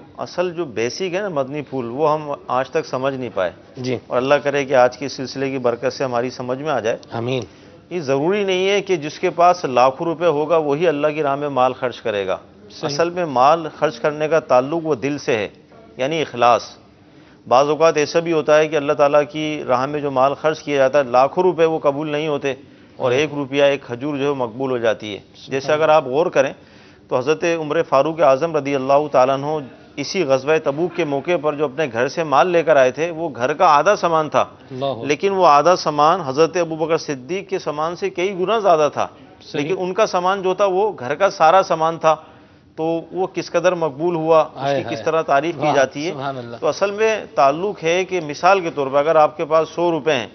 بیسک ہے نا مدنی پھول، وہ ہم آج تک سمجھ نہیں پائے، جی اور اللہ کرے کہ آج کے سلسلے کی برکت سے ہماری سمجھ میں آ جائے۔ آمین۔ یہ ضروری نہیں ہے کہ جس کے پاس لاکھوں روپے ہوگا وہی اللہ کی راہ میں مال خرچ کرے گا۔ اصل میں مال خرچ کرنے کا تعلق وہ دل سے ہے، یعنی اخلاص۔ بعض اوقات ایسا بھی ہوتا ہے کہ اللہ تعالیٰ کی راہ میں جو مال خرچ کیا جاتا ہے، لاکھوں روپے وہ قبول نہیں ہوتے، اور 1 روپیہ 1 کھجور جو ہے مقبول ہو جاتی ہے۔ جیسے اگر آپ غور کریں تو حضرت عمر فاروق اعظم رضی اللہ تعالیٰ عنہ اسی غزوہ تبوک کے موقع پر جو اپنے گھر سے مال لے کر آئے تھے، وہ گھر کا آدھا سامان تھا، اللہ لیکن وہ آدھا سامان حضرت ابوبکر صدیق کے سامان سے کئی گنا زیادہ تھا، لیکن ان کا سامان جو تھا وہ گھر کا سارا سامان تھا، تو وہ کس قدر مقبول ہوا، اس کی کس طرح تعریف کی جاتی ہے۔ سبحان اللہ۔ تو اصل میں تعلق ہے کہ مثال کے طور پر اگر آپ کے پاس 100 روپے ہیں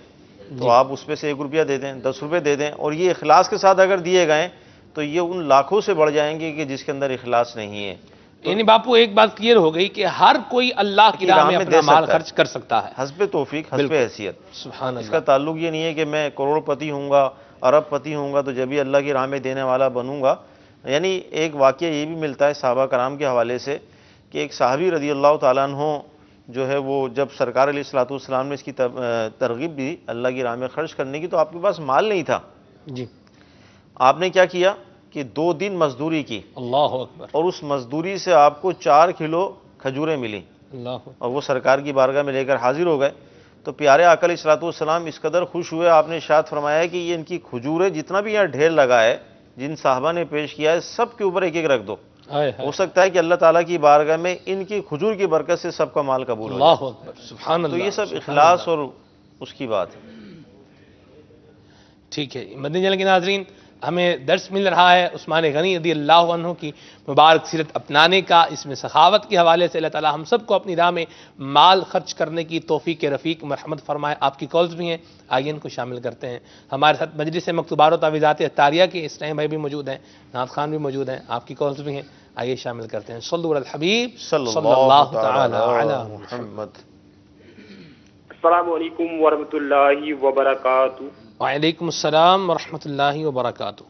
تو آپ اس میں سے 1 روپیہ دے دیں، 10 روپے دے دیں، اور یہ اخلاص کے ساتھ اگر دیے گئے تو یہ ان لاکھوں سے بڑھ جائیں گے کہ جس کے اندر اخلاص نہیں ہے۔ یعنی باپو ایک بات کلیئر ہو گئی کہ ہر کوئی اللہ کی راہ میں اپنا مال خرچ کر سکتا ہے، حسب توفیق، حسب حیثیت۔ سبحان اس کا اللہ۔ تعلق یہ نہیں ہے کہ میں کروڑ پتی ہوں گا، ارب پتی ہوں گا تو جب ہی اللہ کی راہ میں دینے والا بنوں گا۔ یعنی ایک واقعہ یہ بھی ملتا ہے صحابہ کرام کے حوالے سے کہ ایک صحابی رضی اللہ تعالیٰ عنہ جو ہے وہ جب سرکار علیہ الصلوۃ والسلام نے اس کی ترغیب دی اللہ کی راہ میں خرچ کرنے کی، تو آپ کے پاس مال نہیں تھا۔ جی آپ نے کیا کیا کہ 2 دن مزدوری کی، اللہ اکبر، اور اس مزدوری سے آپ کو 4 کلو کھجوریں ملیں، اللہ اکبر۔ اور وہ سرکار کی بارگاہ میں لے کر حاضر ہو گئے۔ تو پیارے آقا علیہ الصلوۃ والسلام اس قدر خوش ہوئے، آپ نے ارشاد فرمایا کہ یہ ان کی کھجوریں جتنا بھی یہاں ڈھیر لگا ہے، جن صحابہ نے پیش کیا ہے، سب کے اوپر 1 1 رکھ دو۔ ہو سکتا ہے کہ اللہ تعالیٰ کی بارگاہ میں ان کی کھجور کی برکت سے سب کا مال قبول ہو جائے۔ اللہ اکبر، سبحان اللہ۔ تو یہ سب اخلاص اور اس کی بات ہے۔ ٹھیک ہے مدنی چینل کے ناظرین، ہمیں درس مل رہا ہے عثمان غنی رضی اللہ عنہ کی مبارک سیرت اپنانے کا، اس میں سخاوت کے حوالے سے اللہ تعالی ہم سب کو اپنی راہ میں مال خرچ کرنے کی توفیق رفیق مرحمت فرمائے۔ آپ کی کالز بھی ہیں، آئیے ان کو شامل کرتے ہیں۔ ہمارے ساتھ مجلس مکتوبات و تعویذات اطاریہ کے اسلام بھائی بھی موجود ہیں، نعت خان بھی موجود ہیں، آپ کی کالز بھی ہیں، آئیے شامل کرتے ہیں۔ صلو علی الحبیب صلی اللہ تعالی علی محمد۔ السلام علیکم ورحمۃ اللہ وبرکاتہ۔ وعلیکم السلام ورحمۃ اللہ وبرکاتہ۔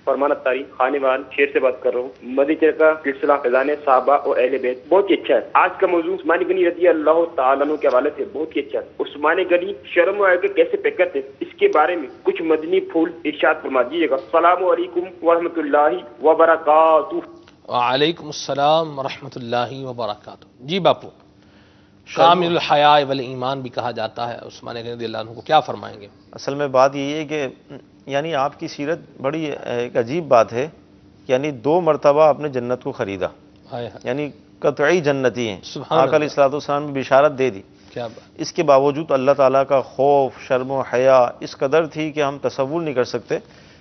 فرمان تاری خانوان شیر سے بات کر رہا ہوں۔ مدنی چینل کا سلسلہ فیضان صحابہ اور اہل بیت بہت ہی اچھا ہے۔ آج کا موضوع عثمان غنی رضی اللہ تعالیٰ عنہ کے حوالے سے بہت ہی اچھا ہے۔ عثمان غنی شرم و حیا کے کیسے پیکر تھے، اس کے بارے میں کچھ مدنی پھول ارشاد فرما دیجیے گا۔ السلام علیکم ورحمۃ اللہ وبرکاتہ۔ وعلیکم السلام ورحمۃ اللہ وبرکاتہ۔ جی باپو، کامل الحیاء والایمان بھی کہا جاتا ہے، عثمان غنی رضی اللہ عنہ کو کیا فرمائیں گے؟ اصل میں بات یہ ہے کہ یعنی آپ کی سیرت بڑی ایک عجیب بات ہے، یعنی 2 مرتبہ آپ نے جنت کو خریدا، یعنی قطعی جنتی ہیں۔ آقا علیہ الصلوۃ والسلام نے بشارت دے دی، کیا بات۔ اس کے باوجود اللہ تعالیٰ کا خوف، شرم و حیا اس قدر تھی کہ ہم تصور نہیں کر سکتے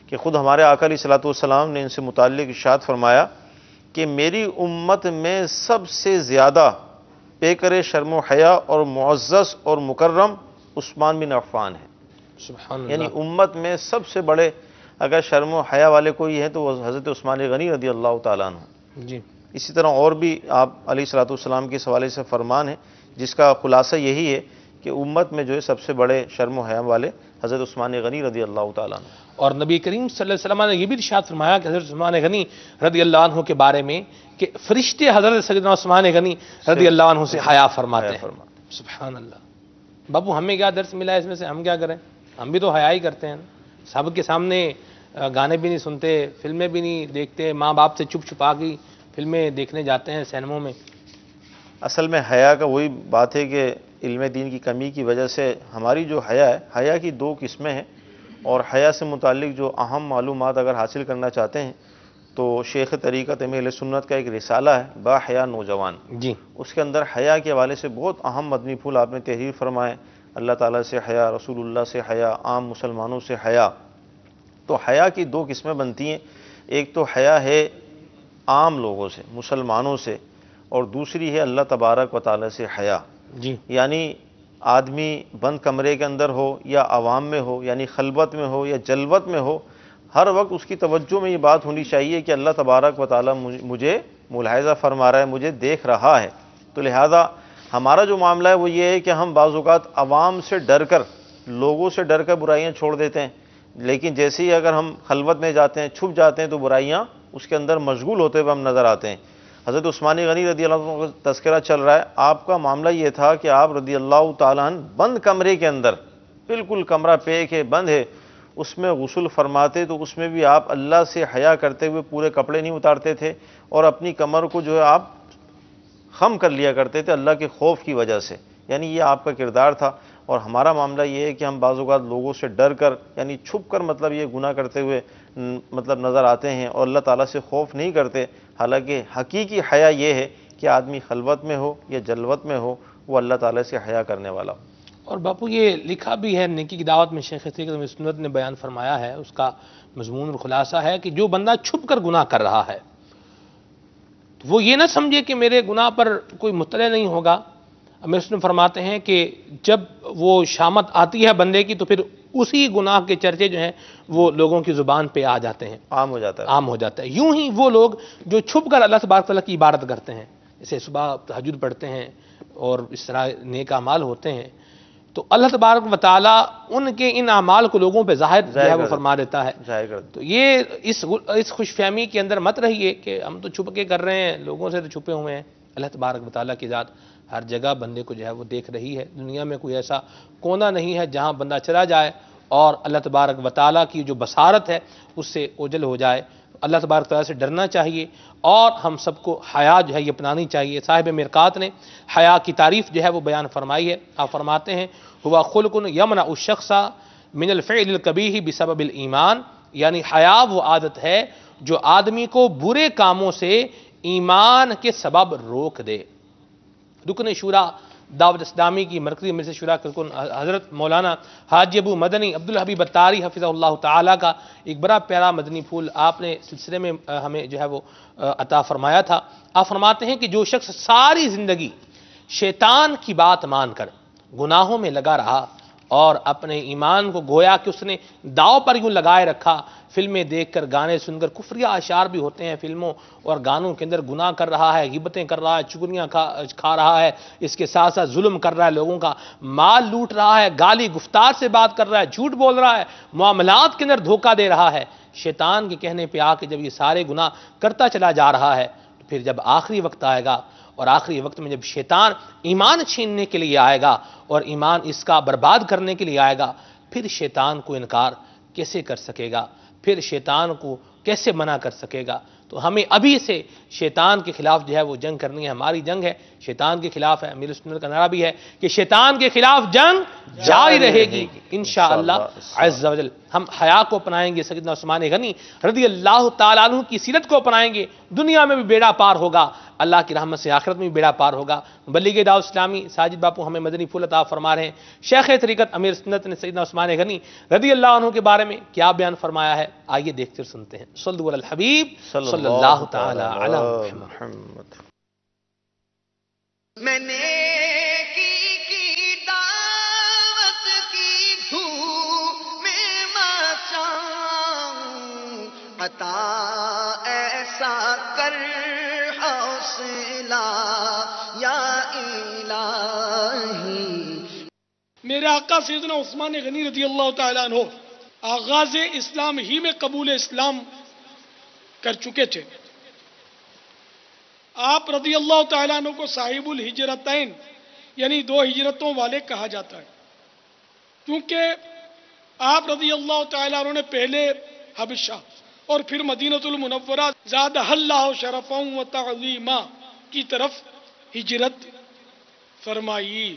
کہ خود ہمارے آقا علیہ الصلوۃ والسلام نے ان سے متعلق ارشاد فرمایا کہ میری امت میں سب سے زیادہ پیکر شرم و حیا اور معزز اور مکرم عثمان بن عفان ہے۔ سبحان اللہ۔ یعنی امت میں سب سے بڑے اگر شرم و حیا والے کوئی ہیں تو وہ حضرت عثمان غنی رضی اللہ تعالیٰ عنہ۔ جی اسی طرح اور بھی آپ علیہ الصلوۃ والسلام کے حوالے سے فرمان ہے جس کا خلاصہ یہی ہے کہ امت میں جو ہے سب سے بڑے شرم و حیا والے حضرت عثمان غنی رضی اللہ تعالیٰ عنہ۔ اور نبی کریم صلی اللہ علیہ وسلم نے یہ بھی ارشاد فرمایا کہ حضرت عثمان غنی رضی اللہ عنہ کے بارے میں کہ فرشتے حضرت سیدنا عثمان غنی رضی اللہ عنہ سے حیا فرماتے ہیں۔ سبحان اللہ۔ بابو ہمیں کیا درس ملا ہے اس میں سے؟ ہم کیا کریں؟ ہم بھی تو حیا ہی کرتے ہیں، سب کے سامنے گانے بھی نہیں سنتے، فلمیں بھی نہیں دیکھتے، ماں باپ سے چھپ چھپا کے فلمیں دیکھنے جاتے ہیں سینموں میں۔ اصل میں حیا کا وہی بات ہے کہ علم دین کی کمی کی وجہ سے ہماری جو حیا ہے، حیا کی دو قسمیں ہیں، اور حیا سے متعلق جو اہم معلومات اگر حاصل کرنا چاہتے ہیں تو شیخ طریقت اہل سنت کا ایک رسالہ ہے با حیا نوجوان، جی اس کے اندر حیا کے حوالے سے بہت اہم مدنی پھول آپ نے تحریر فرمائے، اللہ تعالیٰ سے حیا، رسول اللہ سے حیا، عام مسلمانوں سے حیا۔ تو حیا کی دو قسمیں بنتی ہیں، ایک تو حیا ہے عام لوگوں سے، مسلمانوں سے، اور دوسری ہے اللہ تبارک و تعالیٰ سے حیا۔ جی یعنی آدمی بند کمرے کے اندر ہو یا عوام میں ہو، یعنی خلوت میں ہو یا جلوت میں ہو، ہر وقت اس کی توجہ میں یہ بات ہونی چاہیے کہ اللہ تبارک و تعالیٰ مجھے ملاحظہ فرما رہا ہے، مجھے دیکھ رہا ہے۔ تو لہذا ہمارا جو معاملہ ہے وہ یہ ہے کہ ہم بعض اوقات عوام سے ڈر کر، لوگوں سے ڈر کر برائیاں چھوڑ دیتے ہیں، لیکن جیسے ہی اگر ہم خلوت میں جاتے ہیں، چھپ جاتے ہیں، تو برائیاں اس کے اندر مشغول ہوتے ہوئے ہم نظر آتے ہیں۔ حضرت عثمان غنی رضی اللہ عنہ کا تذکرہ چل رہا ہے، آپ کا معاملہ یہ تھا کہ آپ رضی اللہ تعالیٰ عنہ بند کمرے کے اندر، بالکل کمرہ پیک ہے، بند ہے، اس میں غسل فرماتے تو اس میں بھی آپ اللہ سے حیا کرتے ہوئے پورے کپڑے نہیں اتارتے تھے، اور اپنی کمر کو جو ہے آپ خم کر لیا کرتے تھے اللہ کے خوف کی وجہ سے، یعنی یہ آپ کا کردار تھا۔ اور ہمارا معاملہ یہ ہے کہ ہم بعض اوقات لوگوں سے ڈر کر، یعنی چھپ کر مطلب یہ گناہ کرتے ہوئے مطلب نظر آتے ہیں اور اللہ تعالیٰ سے خوف نہیں کرتے، حالانکہ حقیقی حیا یہ ہے کہ آدمی خلوت میں ہو یا جلوت میں ہو وہ اللہ تعالیٰ سے حیا کرنے والا ہو۔ اور باپو یہ لکھا بھی ہے نیکی کی دعوت میں، شیخ طریقت اہل سنت نے بیان فرمایا ہے، اس کا مضمون اور خلاصہ ہے کہ جو بندہ چھپ کر گناہ کر رہا ہے وہ یہ نہ سمجھے کہ میرے گناہ پر کوئی مطلع نہیں ہوگا۔ امیر سنت فرماتے ہیں کہ جب وہ شامت آتی ہے بندے کی تو پھر اسی گناہ کے چرچے جو ہیں وہ لوگوں کی زبان پہ آ جاتے ہیں، عام ہو جاتا ہے۔ عام ہو جاتا ہے۔ یوں ہی وہ لوگ جو چھپ کر اللہ تبارک تعالیٰ کی عبادت کرتے ہیں، جیسے صبح تہجد پڑھتے ہیں اور اس طرح نیک اعمال ہوتے ہیں، تو اللہ تبارک و تعالیٰ ان کے ان اعمال کو لوگوں پہ ظاہر جو ہے وہ فرما دیتا ہے۔ ظاہر کر تو یہ اس خوش فہمی کے اندر مت رہیے کہ ہم تو چھپ کے کر رہے ہیں، لوگوں سے تو چھپے ہوئے ہیں۔ اللہ تبارک و تعالیٰ کی ذات ہر جگہ بندے کو جو ہے وہ دیکھ رہی ہے۔ دنیا میں کوئی ایسا کونا نہیں ہے جہاں بندہ چلا جائے اور اللہ تبارک و تعالیٰ کی جو بصارت ہے اس سے اوجھل ہو جائے۔ اللہ تبارک و تعالیٰ سے ڈرنا چاہیے اور ہم سب کو حیا جو ہے یہ اپنانی چاہیے۔ صاحب مرقات نے حیا کی تعریف جو ہے وہ بیان فرمائی ہے۔ آپ فرماتے ہیں ہوا خلق یمنع الشخص من الفعل القبیح بسبب الایمان، یعنی حیا وہ عادت ہے جو آدمی کو برے کاموں سے ایمان کے سبب روک دے۔ رکن شورا دعوت اسلامی کی مرکزی مجلس شورا کے رکن حضرت مولانا حاجی ابو مدنی عبدالحبیب اتاری حفظہ اللہ تعالیٰ کا ایک بڑا پیارا مدنی پھول آپ نے سلسلے میں ہمیں جو ہے وہ عطا فرمایا تھا۔ آپ فرماتے ہیں کہ جو شخص ساری زندگی شیطان کی بات مان کر گناہوں میں لگا رہا اور اپنے ایمان کو گویا کہ اس نے داؤ پر یوں لگائے رکھا، فلمیں دیکھ کر، گانے سن کر، کفریہ اشعار بھی ہوتے ہیں فلموں اور گانوں کے اندر، گناہ کر رہا ہے، غیبتیں کر رہا ہے، چگلیاں کھا رہا ہے، اس کے ساتھ ساتھ ظلم کر رہا ہے، لوگوں کا مال لوٹ رہا ہے، گالی گفتار سے بات کر رہا ہے، جھوٹ بول رہا ہے، معاملات کے اندر دھوکہ دے رہا ہے، شیطان کے کہنے پہ آ کے جب یہ سارے گناہ کرتا چلا جا رہا ہے، تو پھر جب آخری وقت آئے گا اور آخری وقت میں جب شیطان ایمان چھیننے کے لیے آئے گا اور ایمان اس کا برباد کرنے کے لیے آئے گا، پھر شیطان کو انکار کیسے کر سکے گا، پھر شیطان کو کیسے منع کر سکے گا؟ تو ہمیں ابھی سے شیطان کے خلاف جو ہے وہ جنگ کرنی ہے، ہماری جنگ ہے شیطان کے خلاف ہے۔ امیر سنت کا نعرہ بھی ہے کہ شیطان کے خلاف جنگ جاری رہے گی انشاءاللہ عز و جل۔ ہم حیا کو اپنائیں گے، سیدنا عثمان غنی رضی اللہ تعالیٰ عنہ کی سیرت کو اپنائیں گے، دنیا میں بھی بیڑا پار ہوگا، اللہ کی رحمت سے آخرت میں بھی بیڑا پار ہوگا۔ مبلغ دعوت اسلامی ساجد باپو ہمیں مدنی پھول عطا فرما رہے ہیں۔ شیخ طریقت امیر سنت نے سیدنا عثمان غنی رضی اللہ عنہ کے بارے میں کیا بیان فرمایا ہے، آئیے دیکھتے سنتے ہیں۔ صلو علی الحبیب صلی اللہ تعالی علی محمد۔ میں نیکی کی دعوت کی دھوم میں مچاؤں، عطا ایسا کر حوصلہ یا الہی۔ میرے آقا سیدنا عثمان غنی رضی اللہ تعالیٰ عنہ آغاز اسلام ہی میں قبول اسلام کر چکے تھے۔ آپ رضی اللہ تعالیٰ عنہ کو صاحب الہجرتین یعنی دو ہجرتوں والے کہا جاتا ہے، کیونکہ آپ رضی اللہ تعالیٰ عنہ نے پہلے حبشہ اور پھر مدینۃ المنورہ زادہ اللہ شرفا و تعظیما کی طرف ہجرت فرمائی۔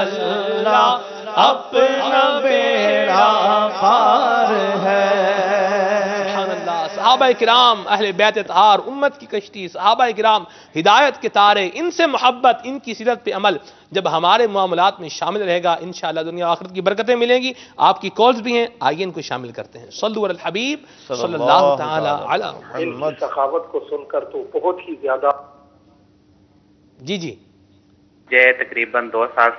اللہ اپنا بیڑا پار ہے۔ سبحان اللہ۔ صحابہ کرام اہل بیت اطہار، امت کی کشتی، صحابہ کرام ہدایت کے تارے، ان سے محبت، ان کی سیرت پہ عمل جب ہمارے معاملات میں شامل رہے گا، انشاءاللہ دنیا و آخرت کی برکتیں ملیں گی۔ آپ کی کالز بھی ہیں، آئیے ان کو شامل کرتے ہیں۔ صلو علی الحبیب صلی اللہ تعالی علی محمد۔ سخاوت کو سن کر تو بہت ہی زیادہ جی جی تقریباً 2 سال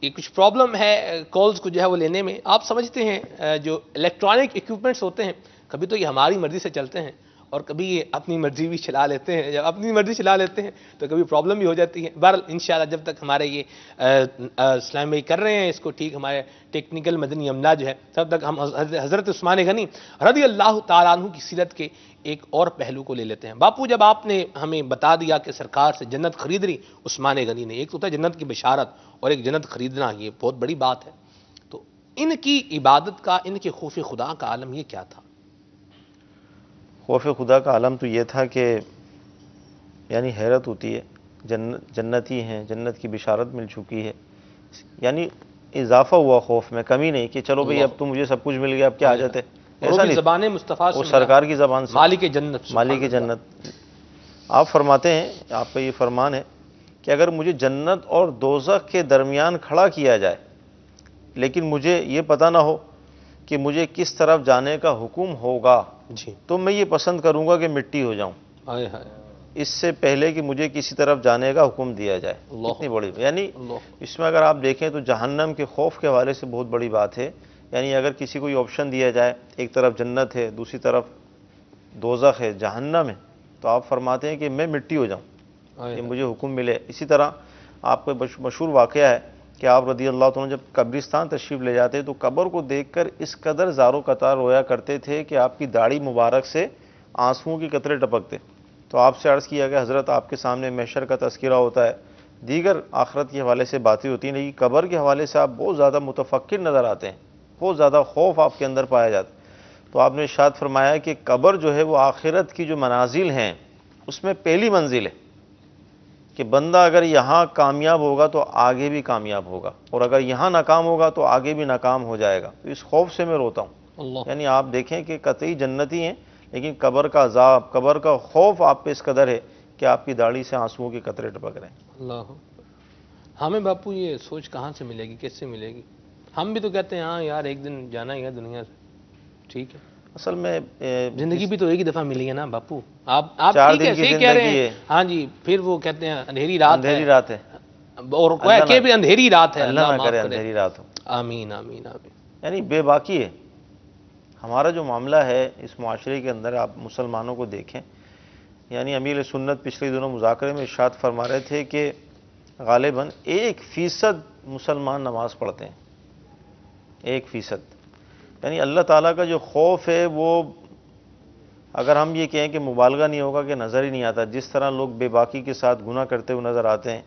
یہ کچھ پرابلم ہے کالز کو جو ہے وہ لینے میں۔ آپ سمجھتے ہیں جو الیکٹرانک ایکوپمنٹس ہوتے ہیں، کبھی تو یہ ہماری مرضی سے چلتے ہیں اور کبھی یہ اپنی مرضی بھی چلا لیتے ہیں۔ جب اپنی مرضی چلا لیتے ہیں تو کبھی پرابلم بھی ہو جاتی ہے۔ بہرحال انشاءاللہ جب تک ہمارے یہ اسلام بھائی کر رہے ہیں اس کو ٹھیک، ہمارے ٹیکنیکل مدنی عملہ جو ہے، تب تک ہم حضرت عثمان غنی رضی اللہ تعالیٰ عنہ کی سیرت کے ایک اور پہلو کو لے لیتے ہیں۔ باپو جب آپ نے ہمیں بتا دیا کہ سرکار سے جنت خرید لی عثمان غنی نے، ایک تو ہوتا ہے جنت کی بشارت اور ایک جنت خریدنا، یہ بہت بڑی بات ہے، تو ان کی عبادت کا، ان کے خوف خدا کا عالم یہ کیا تھا؟ خوف خدا کا عالم تو یہ تھا کہ یعنی حیرت ہوتی ہے، جنتی ہیں، جنت کی بشارت مل چکی ہے، یعنی اضافہ ہوا خوف میں، کمی نہیں کہ چلو بھئی اب تو مجھے سب کچھ مل گیا، اب کیا حاجت ہے، ایسا نہیں، زبان مصطفیٰ وہ سرکار کی زبان سے، مالک جنت، مالک جنت۔ آپ فرماتے ہیں، آپ کا یہ فرمان ہے کہ اگر مجھے جنت اور دوزخ کے درمیان کھڑا کیا جائے لیکن مجھے یہ پتہ نہ ہو کہ مجھے کس طرف جانے کا حکم ہوگا، جی، تو میں یہ پسند کروں گا کہ مٹی ہو جاؤں ہائے ہائے، اس سے پہلے کہ مجھے کسی طرف جانے کا حکم دیا جائے۔ اتنی بڑی، یعنی اس میں اگر آپ دیکھیں تو جہنم کے خوف کے حوالے سے بہت بڑی بات ہے۔ یعنی اگر کسی کو یہ آپشن دیا جائے، ایک طرف جنت ہے، دوسری طرف دوزخ ہے، جہنم ہے، تو آپ فرماتے ہیں کہ میں مٹی ہو جاؤں، یہ مجھے حکم ملے۔ اسی طرح آپ کو مشہور واقعہ ہے کہ آپ رضی اللہ عنہ جب قبرستان تشریف لے جاتے تو قبر کو دیکھ کر اس قدر زار و قطار رویا کرتے تھے کہ آپ کی داڑھی مبارک سے آنسوؤں کے قطرے ٹپکتے۔ تو آپ سے عرض کیا کہ حضرت آپ کے سامنے محشر کا تذکرہ ہوتا ہے، دیگر آخرت کے حوالے سے باتیں ہوتی ہیں، لیکن قبر کے حوالے سے آپ بہت زیادہ متفکر نظر آتے ہیں، بہت زیادہ خوف آپ کے اندر پایا جاتا ہے۔ تو آپ نے ارشاد فرمایا کہ قبر جو ہے وہ آخرت کی جو منازل ہیں اس میں پہلی منزل ہے کہ بندہ اگر یہاں کامیاب ہوگا تو آگے بھی کامیاب ہوگا، اور اگر یہاں ناکام ہوگا تو آگے بھی ناکام ہو جائے گا۔ تو اس خوف سے میں روتا ہوں۔ یعنی آپ دیکھیں کہ قطعی جنتی ہیں، لیکن قبر کا عذاب، قبر کا خوف آپ پہ اس قدر ہے کہ آپ کی داڑھی سے آنسوؤں کے قطرے ٹپک رہے ہیں۔ اللہ، ہمیں باپو یہ سوچ کہاں سے ملے گی، کیسے سے ملے گی؟ ہم بھی تو کہتے ہیں ہاں یار ایک دن جانا ہی ہے دنیا سے، ٹھیک ہے، اصل میں زندگی بھی تو ایک ہی دفعہ ملی ہے نا باپو، آپ 4 ٹھیک دن ہے، کی صحیح کہہ رہے زندگی ہیں، ہے، ہاں جی، پھر وہ کہتے ہیں اندھیری رات ہے، اندھیری رات ہے، اور کہ بھی اندھیری رات ہے، اللہ نہ معاف کرے کرے، اندھیری رات ہو، آمین آمین آمین۔ یعنی بے باکی ہے ہمارا جو معاملہ ہے اس معاشرے کے اندر۔ آپ مسلمانوں کو دیکھیں، یعنی امیر سنت پچھلے دنوں مذاکرے میں ارشاد فرما رہے تھے کہ غالباً 1% مسلمان نماز پڑھتے ہیں، 1%، یعنی اللہ تعالیٰ کا جو خوف ہے وہ اگر ہم یہ کہیں کہ مبالغہ نہیں ہوگا کہ نظر ہی نہیں آتا، جس طرح لوگ بے باکی کے ساتھ گناہ کرتے ہوئے نظر آتے ہیں۔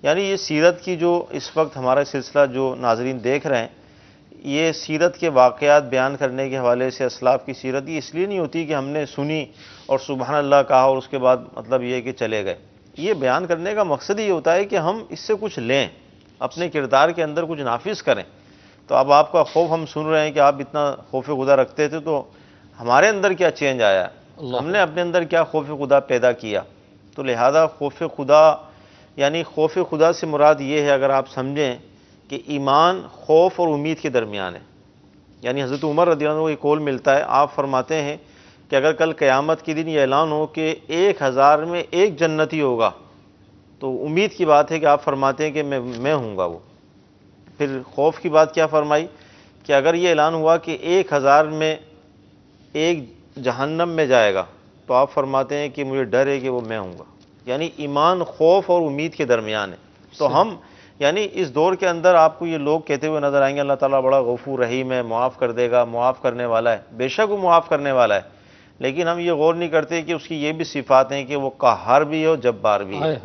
یعنی یہ سیرت کی جو اس وقت ہمارا سلسلہ جو ناظرین دیکھ رہے ہیں، یہ سیرت کے واقعات بیان کرنے کے حوالے سے اسلاف کی سیرت یہ اس لیے نہیں ہوتی کہ ہم نے سنی اور سبحان اللہ کہا اور اس کے بعد مطلب یہ کہ چلے گئے۔ یہ بیان کرنے کا مقصد یہ ہوتا ہے کہ ہم اس سے کچھ لیں، اپنے کردار کے اندر کچھ نافذ کریں۔ تو اب آپ کا خوف ہم سن رہے ہیں کہ آپ اتنا خوف خدا رکھتے تھے، تو ہمارے اندر کیا چینج آیا، ہم نے اپنے اندر کیا خوف خدا پیدا کیا۔ تو لہذا خوف خدا، یعنی خوف خدا سے مراد یہ ہے اگر آپ سمجھیں کہ ایمان خوف اور امید کے درمیان ہے۔ یعنی حضرت عمر رضی اللہ عنہ کو یہ قول ملتا ہے، آپ فرماتے ہیں کہ اگر کل قیامت کے دن یہ اعلان ہو کہ 1000 میں 1 جنتی ہوگا تو امید کی بات ہے کہ آپ فرماتے ہیں کہ میں ہوں گا وہ۔ پھر خوف کی بات کیا فرمائی کہ اگر یہ اعلان ہوا کہ 1000 میں 1 جہنم میں جائے گا تو آپ فرماتے ہیں کہ مجھے ڈر ہے کہ وہ میں ہوں گا۔ یعنی ایمان خوف اور امید کے درمیان ہے۔ تو ہم یعنی اس دور کے اندر آپ کو یہ لوگ کہتے ہوئے نظر آئیں گے اللہ تعالیٰ بڑا غفور رحیم ہے، معاف کر دے گا، معاف کرنے والا ہے، بے شک وہ معاف کرنے والا ہے، لیکن ہم یہ غور نہیں کرتے کہ اس کی یہ بھی صفات ہیں کہ وہ قہار بھی ہے اور جبار بھی ہے۔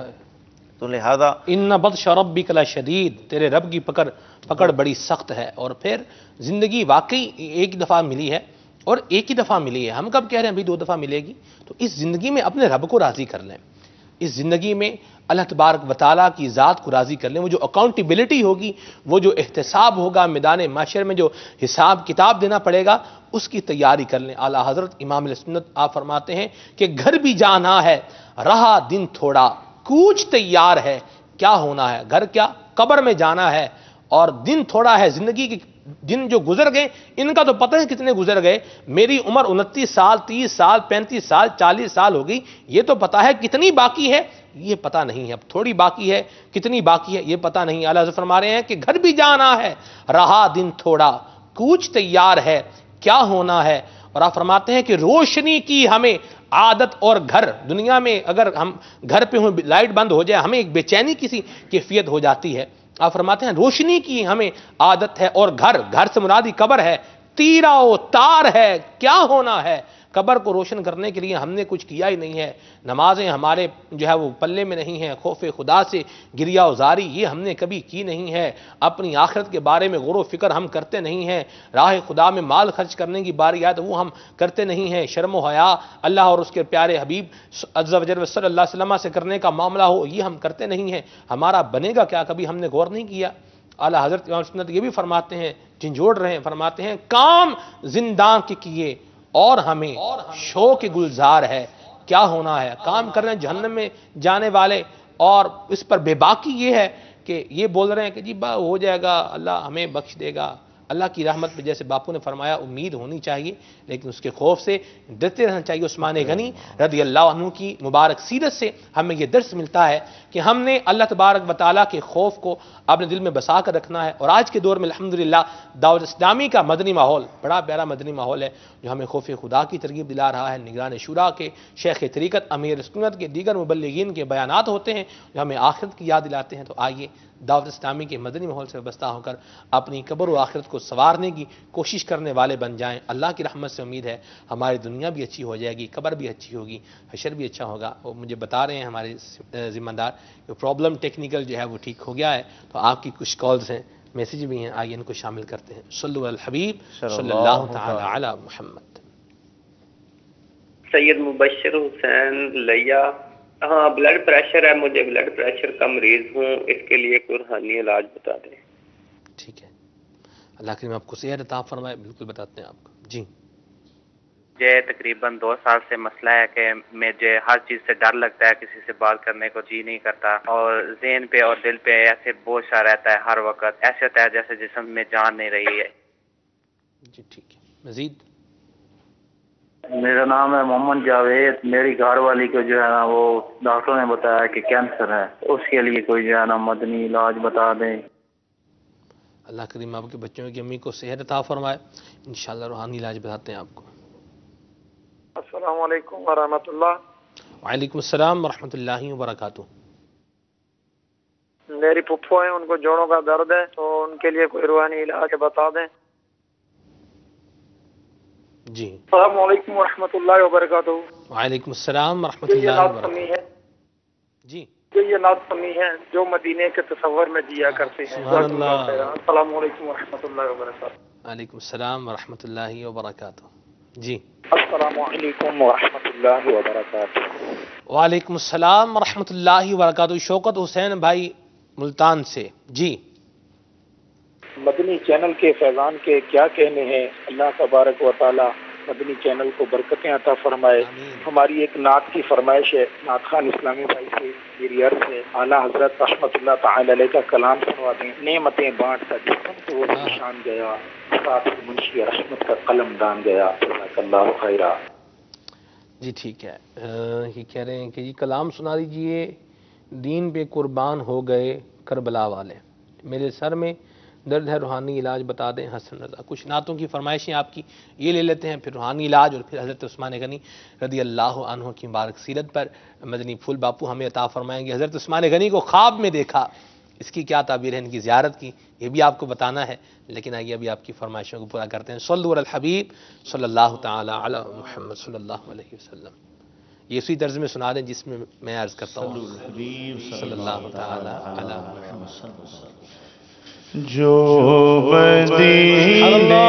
تو لہذا ان بطش ربک لشدید، تیرے رب کی پکڑ بڑی سخت ہے۔ اور پھر زندگی واقعی ایک دفعہ ملی ہے اور ایک ہی دفعہ ملی ہے، ہم کب کہہ رہے ہیں ابھی 2 دفعہ ملے گی؟ تو اس زندگی میں اپنے رب کو راضی کر لیں، اس زندگی میں اللہ تبارک و تعالیٰ کی ذات کو راضی کر لیں. وہ جو اکاؤنٹیبلٹی ہوگی، وہ جو احتساب ہوگا میدان محشر میں، جو حساب کتاب دینا پڑے گا، اس کی تیاری کر لیں. اعلیٰ حضرت امام علیہ سنت آپ فرماتے ہیں کہ گھر بھی جانا ہے، رہا دن تھوڑا، کوچ تیار ہے، کیا ہونا ہے. گھر کیا، قبر میں جانا ہے، اور دن تھوڑا ہے. زندگی کے دن جو گزر گئے ان کا تو پتہ ہے کتنے گزر گئے. میری عمر 29 سال، 30 سال، 35 سال، 40 سال ہو گئی. یہ تو پتہ ہے کتنی باقی ہے، یہ پتہ نہیں ہے. اب تھوڑی باقی ہے، کتنی باقی ہے، یہ پتہ نہیں. اعلیٰ حضرت فرما رہے ہیں کہ گھر بھی جانا ہے، رہا دن تھوڑا، کوچ تیار ہے، کیا ہونا ہے. اور آپ فرماتے ہیں کہ روشنی کی ہمیں عادت، اور گھر دنیا میں اگر ہم گھر پہ ہوں، لائٹ بند ہو جائے، ہمیں ایک بے چینی کسی کیفیت ہو جاتی ہے. آپ فرماتے ہیں روشنی کی ہمیں عادت ہے، اور گھر سے مرادی قبر ہے، تیرا و تار ہے، کیا ہونا ہے. قبر کو روشن کرنے کے لیے ہم نے کچھ کیا ہی نہیں ہے. نمازیں ہمارے جو ہے وہ پلے میں نہیں ہیں. خوف خدا سے گریہ وزاری یہ ہم نے کبھی کی نہیں ہے. اپنی آخرت کے بارے میں غور و فکر ہم کرتے نہیں ہیں. راہ خدا میں مال خرچ کرنے کی باری آئے تو وہ ہم کرتے نہیں ہیں. شرم و حیا اللہ اور اس کے پیارے حبیب عز و جل صلی اللہ علیہ وسلم سے کرنے کا معاملہ ہو، یہ ہم کرتے نہیں ہیں. ہمارا بنے گا کیا، کبھی ہم نے غور نہیں کیا. اعلیٰ حضرت امام سنت یہ بھی فرماتے ہیں، جھنجھوڑ رہے ہیں، فرماتے ہیں کام زنداں کے کیے اور ہمیں شوق گلزار ہے، کیا ہونا ہے. کام کرنے جہنم میں جانے والے، اور اس پر بے باکی یہ ہے کہ یہ بول رہے ہیں کہ جی ہو جائے گا، اللہ ہمیں بخش دے گا. اللہ کی رحمت پہ جیسے باپو نے فرمایا امید ہونی چاہیے، لیکن اس کے خوف سے ڈرتے رہنا چاہیے. عثمان غنی رضی اللہ عنہ کی مبارک سیرت سے ہمیں یہ درس ملتا ہے کہ ہم نے اللہ تبارک و تعالیٰ کے خوف کو اپنے دل میں بسا کر رکھنا ہے. اور آج کے دور میں الحمدللہ دعوت اسلامی کا مدنی ماحول بڑا پیارا مدنی ماحول ہے، جو ہمیں خوف خدا کی ترغیب دلا رہا ہے. نگران شورا کے، شیخ طریقت، امیر سنت کے، دیگر مبلغین کے بیانات ہوتے ہیں جو ہمیں آخرت کی یاد دلاتے ہیں. تو آئیے دعوت اسلامی کے مدنی ماحول سے وابستہ ہو کر اپنی قبر و آخرت کو سنوارنے کی کوشش کرنے والے بن جائیں. اللہ کی رحمت سے امید ہے ہماری دنیا بھی اچھی ہو جائے گی، قبر بھی اچھی ہوگی، حشر بھی اچھا ہوگا. وہ مجھے بتا رہے ہیں ہمارے ذمہ دار کہ پرابلم ٹیکنیکل جو ہے وہ ٹھیک ہو گیا ہے. تو آپ کی کچھ کالز ہیں، میسیج بھی ہیں، آئیے ان کو شامل کرتے ہیں. صلو علی الحبیب صلی اللہ تعالی علی محمد. سید مبشر حسین لیا. ہاں بلڈ پریشر ہے، مجھے بلڈ پریشر کا مریض ہوں، اس کے لیے کوئی روحانی علاج بتا دیں. ٹھیک ہے، اللہ کریم آپ کو صحت عطا فرمائے. بالکل بتاتے ہیں آپ کو. جی مجھے تقریباً 2 سال سے مسئلہ ہے کہ مجھے ہر چیز سے ڈر لگتا ہے، کسی سے بات کرنے کو جی نہیں کرتا، اور ذہن پہ اور دل پہ ایسے بوجھ سا رہتا ہے ہر وقت، ایسے ہوتا ہے جیسے جسم میں جان نہیں رہی ہے. جی ٹھیک ہے. مزید میرا نام ہے محمد جاوید. میری گھر والی کو جو ہے نا وہ ڈاکٹروں نے بتایا کہ کینسر ہے، اس کے لیے کوئی جو ہے نا مدنی علاج بتا دیں. اللہ کریم آپ کے بچوں کی امی کو صحت عطا فرمائے. انشاءاللہ روحانی علاج بتاتے ہیں آپ کو. السلام علیکم ورحمۃ اللہ. وعلیکم السلام ورحمۃ اللہ وبرکاتہ. میری پھپھو ہیں، ان کو جوڑوں کا درد ہے، تو ان کے لیے کوئی روحانی علاج بتا دیں. جی السلام علیکم ورحمۃ اللہ وبرکاتہ. وعلیکم السلام ورحمۃ اللہ وبرکاتہ. جی یہ نعت سمی ہے جو مدینے کے تصور میں جیا کرتے ہیں. سبحان اللہ. السلام علیکم ورحمۃ اللہ وبرکاتہ. وعلیکم السلام ورحمۃ اللہ وبرکاتہ. جی السلام علیکم ورحمۃ اللہ وبرکاتہ. وعلیکم السلام ورحمۃ اللہ وبرکاتہ. شوکت حسین بھائی ملتان سے. جی مدنی چینل کے فیضان کے کیا کہنے ہیں. اللہ تبارک و تعالی مدنی چینل کو برکتیں عطا فرمائے. ہماری ایک نعت کی فرمائش ہے، نعت خان اسلامی بھائی سے میری عرض ہے اعلیٰ حضرت رحمۃ اللہ تعالی علیہ کا کلام سنوا دیں. نعمتیں بانٹتا جسم تو وہ نشان گیا، ساتھ منشی رحمت کا قلم دان گیا. جزاک اللہ خیرا. جی ٹھیک ہے. یہ کہہ رہے ہیں کہ جی کلام سنا دیجئے، دین پہ قربان ہو گئے کربلا والے، میرے سر میں درد ہے، روحانی علاج بتا دیں. حسن رضا. کچھ نعتوں کی فرمائشیں آپ کی یہ لے لیتے ہیں، پھر روحانی علاج، اور پھر حضرت عثمان غنی رضی اللہ عنہ کی مبارک سیرت پر مدنی پھول باپو ہمیں عطا فرمائیں گے. حضرت عثمان غنی کو خواب میں دیکھا، اس کی کیا تعبیر ہے، ان کی زیارت کی، یہ بھی آپ کو بتانا ہے. لیکن آئیے ابھی آپ کی فرمائشوں کو پورا کرتے ہیں. صلو علی الحبیب صلی اللہ تعالی علی محمد صلی اللہ علیہ وسلم. یہ اسی طرز میں سنا دیں جس میں میں عرض کرتا ہوں صلی اللہ تعالی علی محمد. جو مدینے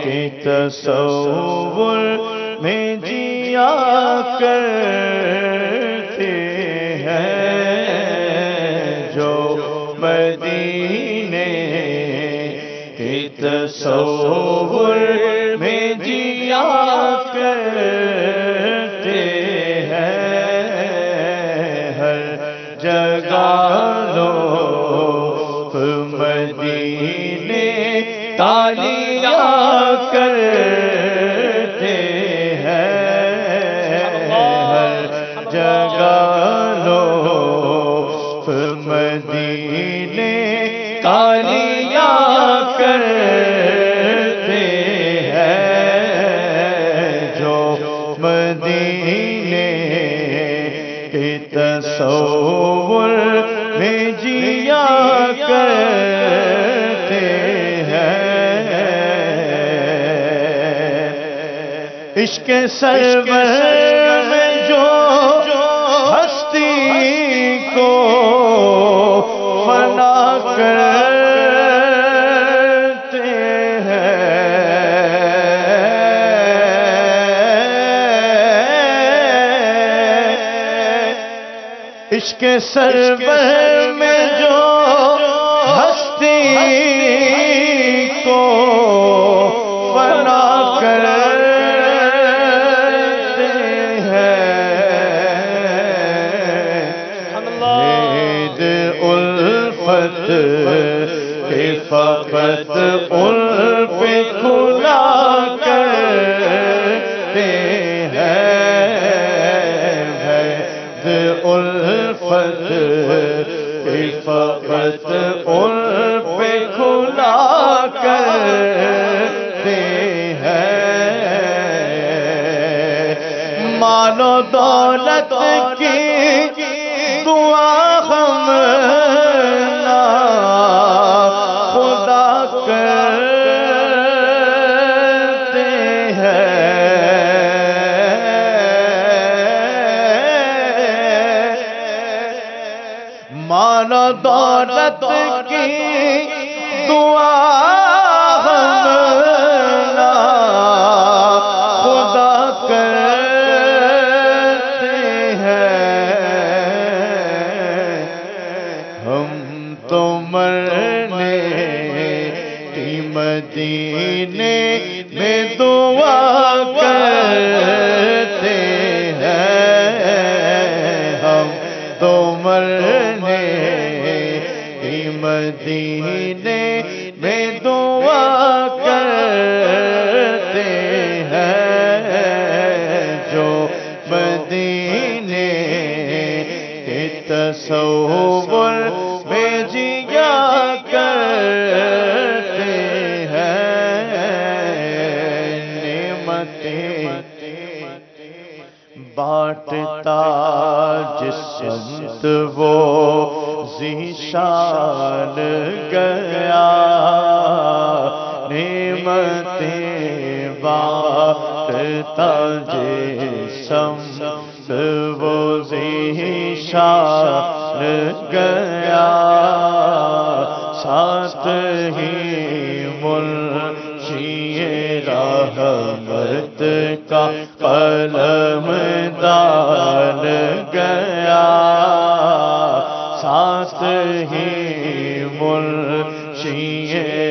کے تصور میں جیا کرتے تصور میں جیا کرتے ہیں، ہر جگہ لوگ مدینے تالیاں کرتے ہیں، ہر جگہ لوگ مدینے تالیاں کرتے ہیں، جو مدینے کے تصور میں جیا کرتے ہیں۔ عشق سرور میں جو ہستی کو فنا کرتے ہیں، عشق سرور میں جو ہستی کو فنا کرتے ہیں، عید الفت کے فقط ان پہ کھلا کرتے ہیں، الفت کے فقط ان پہ کھلا کرتے ہیں، مال و دولت کی دعا ہم نہ خدا کرتے ہیں، مال و دولت کی دعا ہم نہ خدا کرتے ہیں، ہم تو مرنے کی مدینے میں دعا کرتے ہیں، ہم تو مرنے کی مدینے میں دعا کرتے ہیں، جو مدینے کے تصور میں جیا کرتے ہیں، نعمتیں بانٹتا جس سمت وہ ذیشان گیا، نعمتیں بانٹتا جس سمت وہ ذیشان گیا، ساتھ ہی منشی رحمت کا قلم دان گیا، ساتھ ہی منشی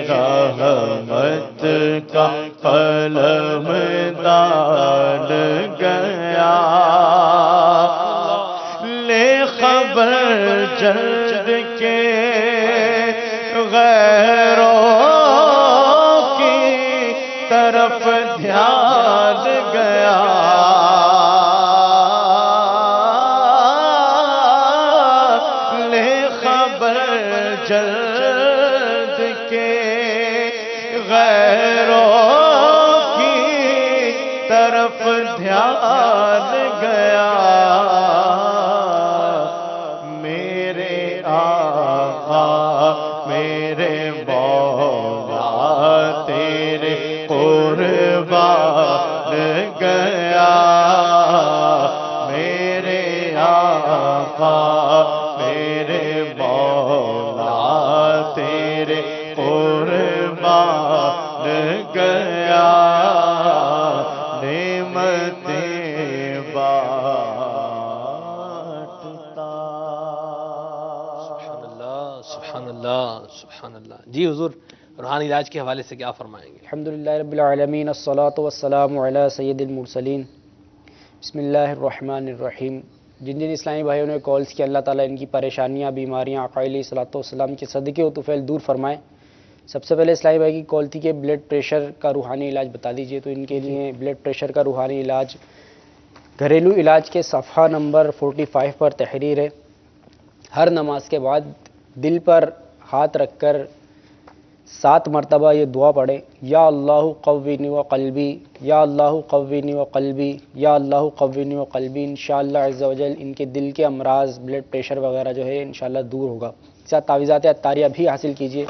رحمت کا قلم دان گیا، لے خبر جلد کے غیروں کی طرف دھیان گیا، لے خبر جلد کے غیروں کی طرف دھیان گیا، میرے آقا میرے مولا تیرے قربان گیا، میرے آقا میرے مولا تیرے قربان گیا، نعمتیں بانٹتا۔ سبحان اللہ سبحان اللہ سبحان اللہ۔ جی حضور روحانی علاج کے حوالے سے کیا فرمائیں گے؟ الحمدللہ رب العالمین، الصلاۃ والسلام علی سید المرسلین، بسم اللہ الرحمن الرحیم۔ جن اسلامی بھائیوں نے کالز کی، اللہ تعالیٰ ان کی پریشانیاں، بیماریاں آقا علیہ الصلوۃ والسلام کے صدقے و طفیل دور فرمائے۔ سب سے پہلے اسلامی بھائی کی کال تھی کہ بلڈ پریشر کا روحانی علاج بتا دیجئے، تو ان کے لیے بلڈ پریشر کا روحانی علاج گھریلو علاج کے صفحہ نمبر 45 پر تحریر ہے۔ ہر نماز کے بعد دل پر ہاتھ رکھ کر 7 مرتبہ یہ دعا پڑھیں، یا اللہ قوینی و قلبی، یا اللہ قوینی و قلبی، یا اللہ قوینی و قلبی۔ انشاءاللہ عز و جل ان کے دل کے امراض، بلڈ پریشر وغیرہ جو ہے انشاءاللہ دور ہوگا۔ ساتھ تعویذات عطاریہ بھی حاصل کیجئے۔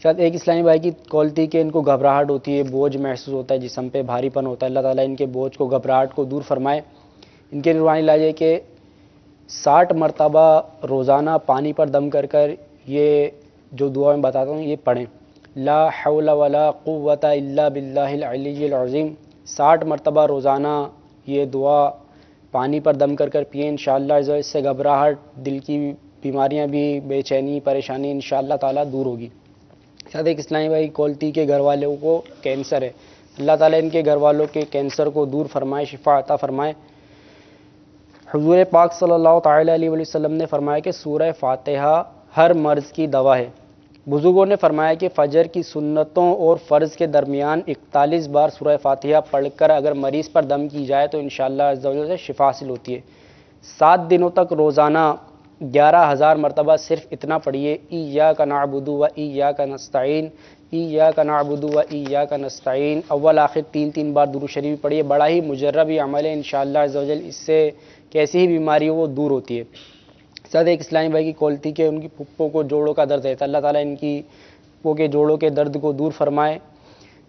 شاید ایک اسلامی بھائی کی کال تھی کہ ان کو گھبراہٹ ہوتی ہے، بوجھ محسوس ہوتا ہے، جسم پہ بھاری پن ہوتا ہے، اللہ تعالیٰ ان کے بوجھ کو، گھبراہٹ کو دور فرمائے۔ ان کے روحانی علاج ہے کہ 60 مرتبہ روزانہ پانی پر دم کر کر یہ جو دعا میں بتاتا ہوں یہ پڑھیں، لا حول ولا قوت الا باللہ العلی العظیم۔ 60 مرتبہ روزانہ یہ دعا پانی پر دم کر پئیں، انشاءاللہ اس سے گھبراہٹ، دل کی بیماریاں بھی، بے چینی، پریشانی انشاءاللہ تعالیٰ دور ہوگی۔ شاید ایک اسلامی بھائی کال تھی کہ گھر والوں کو کینسر ہے، اللہ تعالیٰ ان کے گھر والوں کے کینسر کو دور فرمائے، شفا عطا فرمائے۔ حضور پاک صلی اللہ تعالیٰ علیہ وسلم نے فرمایا کہ سورہ فاتحہ ہر مرض کی دوا ہے۔ بزرگوں نے فرمایا کہ فجر کی سنتوں اور فرض کے درمیان 41 بار سورہ فاتحہ پڑھ کر اگر مریض پر دم کی جائے تو انشاءاللہ عز و جل سے شفا حاصل ہوتی ہے۔ 7 دنوں تک روزانہ 11,000 مرتبہ صرف اتنا پڑھیے، ایاک نعبد و ایاک نستعین، ایاک نعبد و ایاک نستعین۔ اول آخر 3 بار درود شریف پڑھیے، بڑا ہی مجربی عمل ہے، انشاءاللہ عز و جل اس سے کیسی ہی بیماری ہو وہ دور ہوتی ہے۔ ساتھ ایک اسلامی بھائی کی کال تھی کہ ان کی پھپھو کو جوڑوں کا درد رہتا ہے، اللہ تعالیٰ ان کی پھپھو کے جوڑوں کے درد کو دور فرمائے۔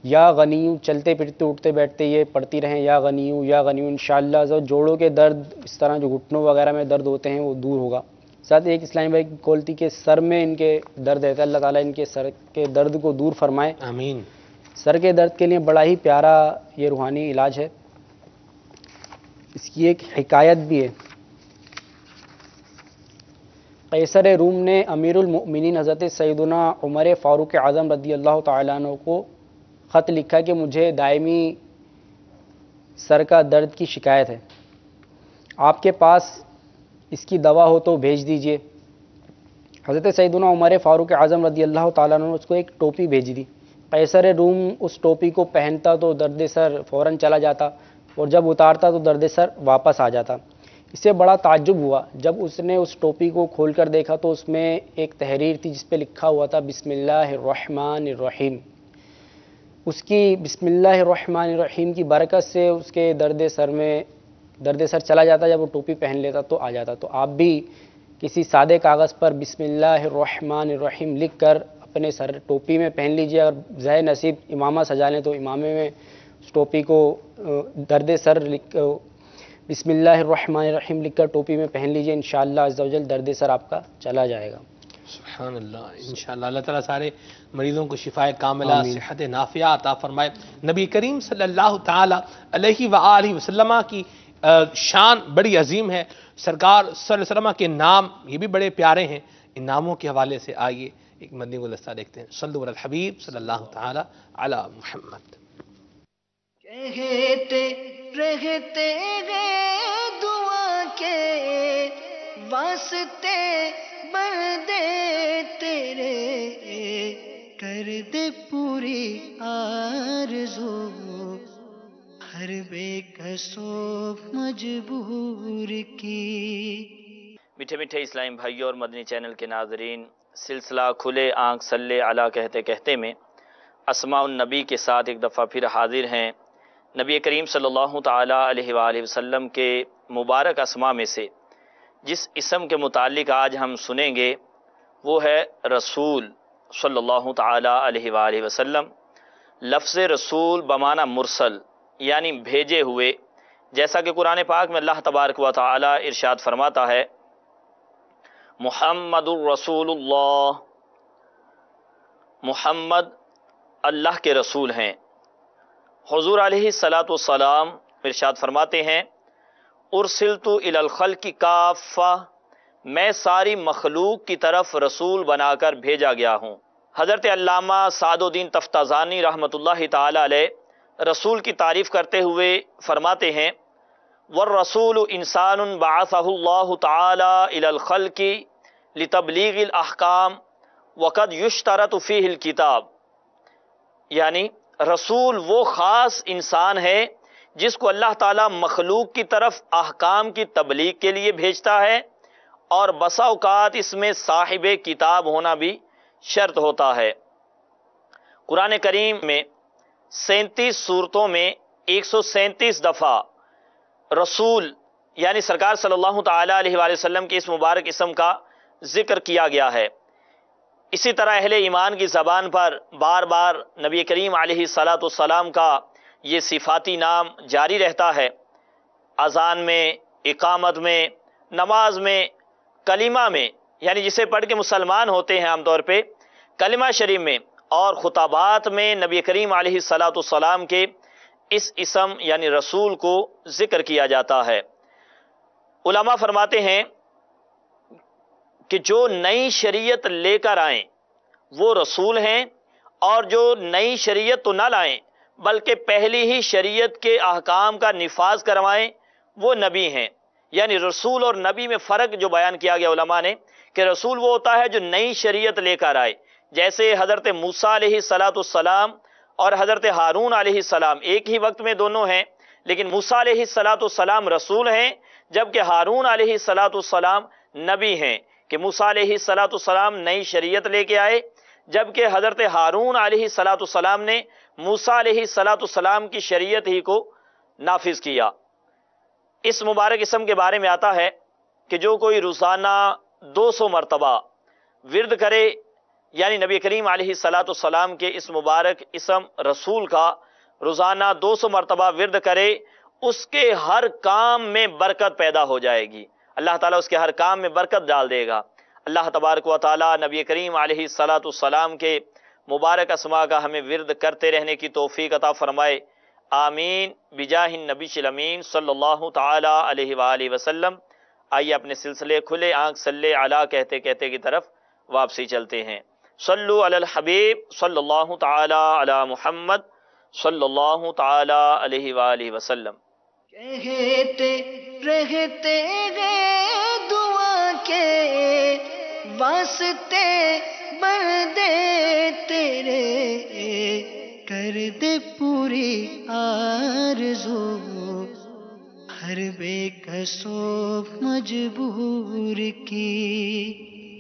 یا غنیو، چلتے پھرتے اٹھتے بیٹھتے یہ پڑھتی رہیں، یا غنیو یا غنیو، انشاءاللہ جوڑوں کے درد، اس طرح جو گھٹنوں وغیرہ میں درد ہوتے ہیں وہ دور ہوگا۔ ساتھ ایک اسلامی بھائی کی کال تھی کہ سر میں ان کے درد رہتا ہے، اللہ تعالیٰ ان کے سر کے درد کو دور فرمائے، آمین۔ سر کے درد کے لیے بڑا ہی پیارا یہ روحانی علاج ہے، اس کی ایک حکایت بھی ہے۔ قیصر روم نے امیر المؤمنین حضرت سیدنا عمر فاروق اعظم رضی اللہ تعالیٰ عنہ کو خط لکھا کہ مجھے دائمی سر کا درد کی شکایت ہے، آپ کے پاس اس کی دوا ہو تو بھیج دیجئے۔ حضرت سیدنا عمر فاروق اعظم رضی اللہ تعالیٰ عنہ نے اس کو ایک ٹوپی بھیج دی۔ قیصر روم اس ٹوپی کو پہنتا تو درد سر فوراً چلا جاتا، اور جب اتارتا تو درد سر واپس آ جاتا۔ اس سے بڑا تعجب ہوا جب اس نے اس ٹوپی کو کھول کر دیکھا تو اس میں ایک تحریر تھی جس پہ لکھا ہوا تھا بسم اللہ الرحمن الرحیم۔ اس کی بسم اللہ الرحمن الرحیم کی برکت سے اس کے درد سر چلا جاتا، جب وہ ٹوپی پہن لیتا تو آ جاتا۔ تو آپ بھی کسی سادے کاغذ پر بسم اللہ الرحمن الرحیم لکھ کر اپنے سر ٹوپی میں پہن لیجیے، اگر ذہ نصیب امامہ سجا لیں تو امامے میں اس ٹوپی کو درد سر بسم اللہ الرحمن الرحیم لکھ کر ٹوپی میں پہن لیجیے، انشاءاللہ عز و جل درد سر آپ کا چلا جائے گا۔ سبحان اللہ، انشاءاللہ اللہ تعالیٰ سارے مریضوں کو شفائے کاملہ، صحت نافعہ عطا فرمائے۔ نبی کریم صلی اللہ تعالی علیہ وآلہ وسلم کی شان بڑی عظیم ہے، سرکار صلی اللہ علیہ وسلم کے نام یہ بھی بڑے پیارے ہیں۔ ان ناموں کے حوالے سے آئیے ایک مدنی گلدستہ دیکھتے ہیں۔ صلو علی الحبیب صلی اللہ تعالی علی محمد۔ کہتے رہتے گئے دعا کے واسطے بندے تیرے، کر دے پوری آرزو ہر بے کسو مجبور کی۔ میٹھے میٹھے اسلام بھائیوں اور مدنی چینل کے ناظرین، سلسلہ کھلے آنکھ صلی علی کہتے کہتے میں اسماء النبی کے ساتھ ایک دفعہ پھر حاضر ہیں۔ نبی کریم صلی اللہ تعالی علیہ وآلہ وسلم کے مبارک اسماء میں سے جس اسم کے متعلق آج ہم سنیں گے وہ ہے رسول صلی اللہ تعالی علیہ وآلہ وسلم۔ لفظ رسول بمعنی مرسل یعنی بھیجے ہوئے، جیسا کہ قرآن پاک میں اللہ تبارک و تعالی ارشاد فرماتا ہے محمد الرسول اللہ، محمد اللہ کے رسول ہیں۔ حضور علیہ الصلاۃ والسلام ارشاد فرماتے ہیں ارسلت الی الخلق کافہ، میں ساری مخلوق کی طرف رسول بنا کر بھیجا گیا ہوں۔ حضرت علامہ سعد الدین تفتازانی رحمۃ اللہ تعالی علیہ رسول کی تعریف کرتے ہوئے فرماتے ہیں والرسول انسان بعثہ اللہ تعالی الی الخلق لتبلیغ الاحکام وقد یشترط فیہ الکتاب، یعنی رسول وہ خاص انسان ہے جس کو اللہ تعالیٰ مخلوق کی طرف احکام کی تبلیغ کے لیے بھیجتا ہے، اور بسا اوقات اس میں صاحب کتاب ہونا بھی شرط ہوتا ہے۔ قرآن کریم میں 37 صورتوں میں 137 دفعہ رسول یعنی سرکار صلی اللہ تعالی علیہ وآلہ وسلم کے اس مبارک اسم کا ذکر کیا گیا ہے۔ اسی طرح اہل ایمان کی زبان پر بار بار نبی کریم علیہ الصلاۃ والسلام کا یہ صفاتی نام جاری رہتا ہے۔ اذان میں، اقامت میں، نماز میں، کلمہ میں، یعنی جسے پڑھ کے مسلمان ہوتے ہیں عام طور پہ، کلمہ شریف میں اور خطابات میں نبی کریم علیہ الصلاۃ والسلام کے اس اسم یعنی رسول کو ذکر کیا جاتا ہے۔ علماء فرماتے ہیں کہ جو نئی شریعت لے کر آئیں وہ رسول ہیں، اور جو نئی شریعت تو نہ لائیں بلکہ پہلی ہی شریعت کے احکام کا نفاذ کروائیں وہ نبی ہیں۔ یعنی رسول اور نبی میں فرق جو بیان کیا گیا علماء نے کہ رسول وہ ہوتا ہے جو نئی شریعت لے کر آئے، جیسے حضرت موسیٰ علیہ السلام اور حضرت ہارون علیہ السلام ایک ہی وقت میں دونوں ہیں، لیکن موسیٰ علیہ السلام رسول ہیں جبکہ ہارون علیہ السلام نبی ہیں، کہ موسیٰ علیہ السلام نئی شریعت لے کے آئے جبکہ حضرت ہارون علیہ السلام نے موسیٰ علیہ السلام کی شریعت ہی کو نافذ کیا۔ اس مبارک اسم کے بارے میں آتا ہے کہ جو کوئی روزانہ 200 مرتبہ ورد کرے، یعنی نبی کریم علیہ السلام کے اس مبارک اسم رسول کا روزانہ 200 مرتبہ ورد کرے، اس کے ہر کام میں برکت پیدا ہو جائے گی، اللہ تعالیٰ اس کے ہر کام میں برکت ڈال دے گا۔ اللہ تبارک و تعالیٰ نبی کریم علیہ السلام کے مبارک اسماء کا ہمیں ورد کرتے رہنے کی توفیق عطا فرمائے، آمین بجاہ النبی الامین صلی اللہ تعالی علیہ وآلہ وسلم۔ آئیے اپنے سلسلے کھلے آنکھ صلی علی کہتے کہتے کی طرف واپسی چلتے ہیں۔ صلو علی الحبیب صلی اللہ تعالی علی محمد صلی اللہ تعالی علیہ وآلہ وسلم۔ کہتے رہتے گئے دعا کے واسطے بندے تیرے، کر دے پوری آرزو ہر بے کسو مجبور کی۔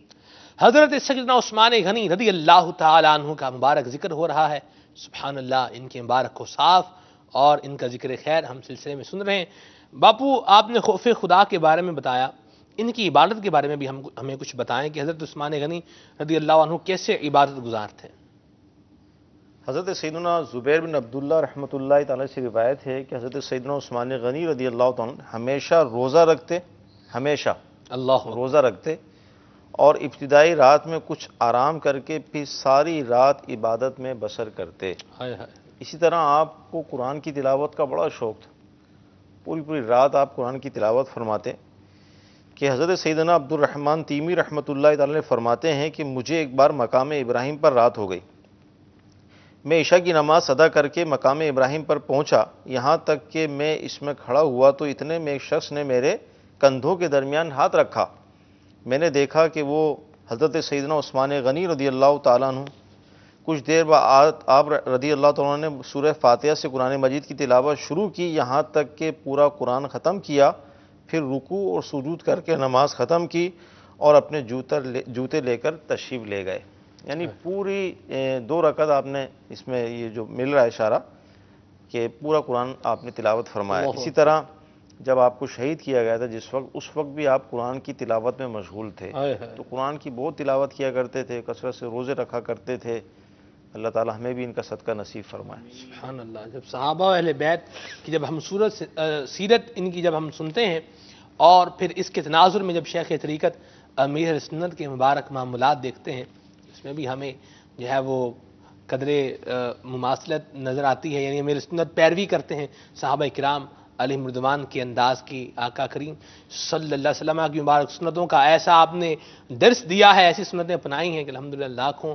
حضرت سیدنا عثمان غنی رضی اللہ تعالیٰ عنہ کا مبارک ذکر ہو رہا ہے۔ سبحان اللہ، ان کے مبارک کو صاف اور ان کا ذکر خیر ہم سلسلے میں سن رہے ہیں۔ باپو، آپ نے خوف خدا کے بارے میں بتایا، ان کی عبادت کے بارے میں بھی ہمیں کچھ بتائیں کہ حضرت عثمان غنی رضی اللہ عنہ کیسے عبادت گزار تھے۔ حضرت سیدنا زبیر بن عبداللہ رحمۃ اللہ تعالی سے روایت ہے کہ حضرت سیدنا عثمان غنی رضی اللہ تعالی ہمیشہ روزہ رکھتے، ہمیشہ روزہ رکھتے، اور ابتدائی رات میں کچھ آرام کر کے پھر ساری رات عبادت میں بسر کرتے۔ اسی طرح آپ کو قرآن کی تلاوت کا بڑا شوق تھا، پوری رات آپ قرآن کی تلاوت فرماتے کہ حضرت سیدنا عبد الرحمن تیمی رحمۃ اللہ تعالی فرماتے ہیں کہ مجھے ایک بار مقام ابراہیم پر رات ہو گئی، میں عشاء کی نماز ادا کر کے مقام ابراہیم پر پہنچا، یہاں تک کہ میں اس میں کھڑا ہوا تو اتنے میں ایک شخص نے میرے کندھوں کے درمیان ہاتھ رکھا، میں نے دیکھا کہ وہ حضرت سیدنا عثمان غنی رضی اللہ تعالیٰ عنہ۔ کچھ دیر بعد آپ رضی اللہ تعالیٰ عنہ نے سورہ فاتحہ سے قرآن مجید کی تلاوت شروع کی، یہاں تک کہ پورا قرآن ختم کیا، پھر رکوع اور سجود کر کے نماز ختم کی اور اپنے جوتے لے کر تشریف لے گئے۔ یعنی پوری 2 رکعت آپ نے اس میں یہ جو مل رہا ہے اشارہ کہ پورا قرآن آپ نے تلاوت فرمایا۔ اسی طرح جب آپ کو شہید کیا گیا تھا اس وقت بھی آپ قرآن کی تلاوت میں مشغول تھے، تو قرآن کی بہت تلاوت کیا کرتے تھے، کثرت سے روزے رکھا کرتے تھے۔ اللہ تعالی ہمیں بھی ان کا صدقہ نصیب فرمائے۔ سبحان اللہ، جب صحابہ و اہل بیت کی جب ہم سیرت ان کی جب ہم سنتے ہیں اور پھر اس کے تناظر میں جب شیخ طریقت امیر سنت کے مبارک معاملات دیکھتے ہیں، اس میں بھی ہمیں جو ہے وہ قدر مماثلت نظر آتی ہے، یعنی امیر سنت پیروی کرتے ہیں صحابہ کرام علیہم رضوان کے انداز کی، آقا کریم صلی اللہ علیہ وسلم کی مبارک سنتوں کا ایسا آپ نے درس دیا ہے، ایسی سنتیں اپنائی ہیں کہ الحمدللہ لاکھوں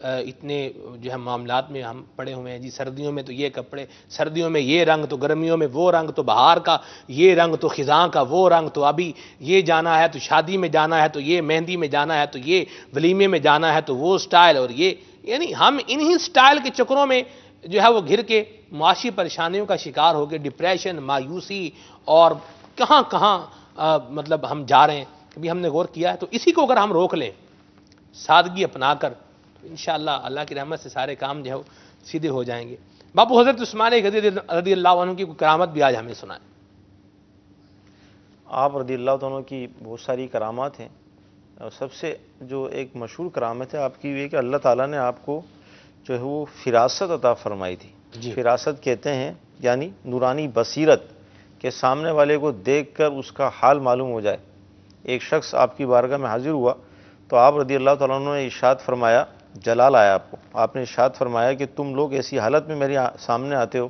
اتنے جو ہے معاملات میں ہم پڑے ہوئے ہیں جی، سردیوں میں تو یہ کپڑے، سردیوں میں یہ رنگ، تو گرمیوں میں وہ رنگ، تو بہار کا یہ رنگ، تو خزاں کا وہ رنگ، تو ابھی یہ جانا ہے تو شادی میں جانا ہے، تو یہ مہندی میں جانا ہے، تو یہ ولیمے میں جانا ہے، تو وہ سٹائل، اور یہ یعنی ہم انہی سٹائل کے چکروں میں جو ہے وہ گھر کے معاشی پریشانیوں کا شکار ہو کے ڈپریشن، مایوسی، اور کہاں کہاں مطلب ہم جا رہے ہیں، کبھی ہم نے غور کیا ہے؟ تو اسی کو اگر ہم روک لیں سادگی اپنا کر، تو انشاءاللہ اللہ کی رحمت سے سارے کام جو ہے سیدھے ہو جائیں گے۔ باپو حضرت عثمان غنی رضی اللہ عنہ کی کرامت بھی آج ہمیں سنائیں۔ آپ رضی اللہ عنہ کی بہت ساری کرامات ہیں، اور سب سے جو ایک مشہور کرامت ہے آپ کی یہ کہ اللہ تعالیٰ نے آپ کو جو ہے وہ فراست عطا فرمائی تھی۔ فراست کہتے ہیں یعنی نورانی بصیرت، کہ سامنے والے کو دیکھ کر اس کا حال معلوم ہو جائے۔ ایک شخص آپ کی بارگاہ میں حاضر ہوا تو آپ رضی اللہ تعالیٰ عنہ نے ارشاد فرمایا، جلال آیا آپ کو، آپ نے ارشاد فرمایا کہ تم لوگ ایسی حالت میں میرے سامنے آتے ہو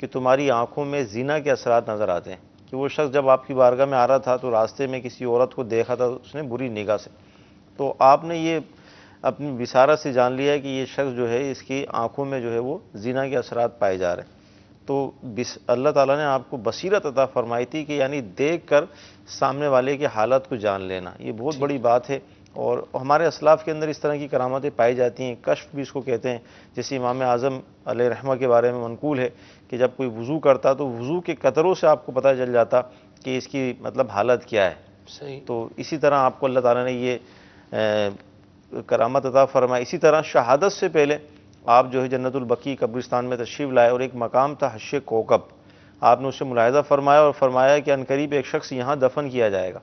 کہ تمہاری آنکھوں میں زنا کے اثرات نظر آتے ہیں۔ کہ وہ شخص جب آپ کی بارگاہ میں آ رہا تھا تو راستے میں کسی عورت کو دیکھا تھا اس نے بری نگاہ سے، تو آپ نے یہ اپنی بصارت سے جان لیا کہ یہ شخص جو ہے اس کی آنکھوں میں جو ہے وہ زنا کے اثرات پائے جا رہے ہیں۔ تو اللہ تعالیٰ نے آپ کو بصیرت عطا فرمائی تھی کہ یعنی دیکھ کر سامنے والے کے حالت کو جان لینا، یہ بہت بڑی بات ہے۔ اور ہمارے اسلاف کے اندر اس طرح کی کرامتیں پائی جاتی ہیں، کشف بھی اس کو کہتے ہیں۔ جیسے امام اعظم علیہ رحمہ کے بارے میں منقول ہے کہ جب کوئی وضو کرتا تو وضو کے قطروں سے آپ کو پتہ چل جاتا کہ اس کی مطلب حالت کیا ہے۔ تو اسی طرح آپ کو اللہ تعالیٰ نے یہ کرامت عطا فرمائی۔ اسی طرح شہادت سے پہلے آپ جو ہے جنت البقیع قبرستان میں تشریف لائے، اور ایک مقام تھا حش کوکب، آپ نے اسے ملاحظہ فرمایا اور فرمایا کہ عنقریب ایک شخص یہاں دفن کیا جائے گا۔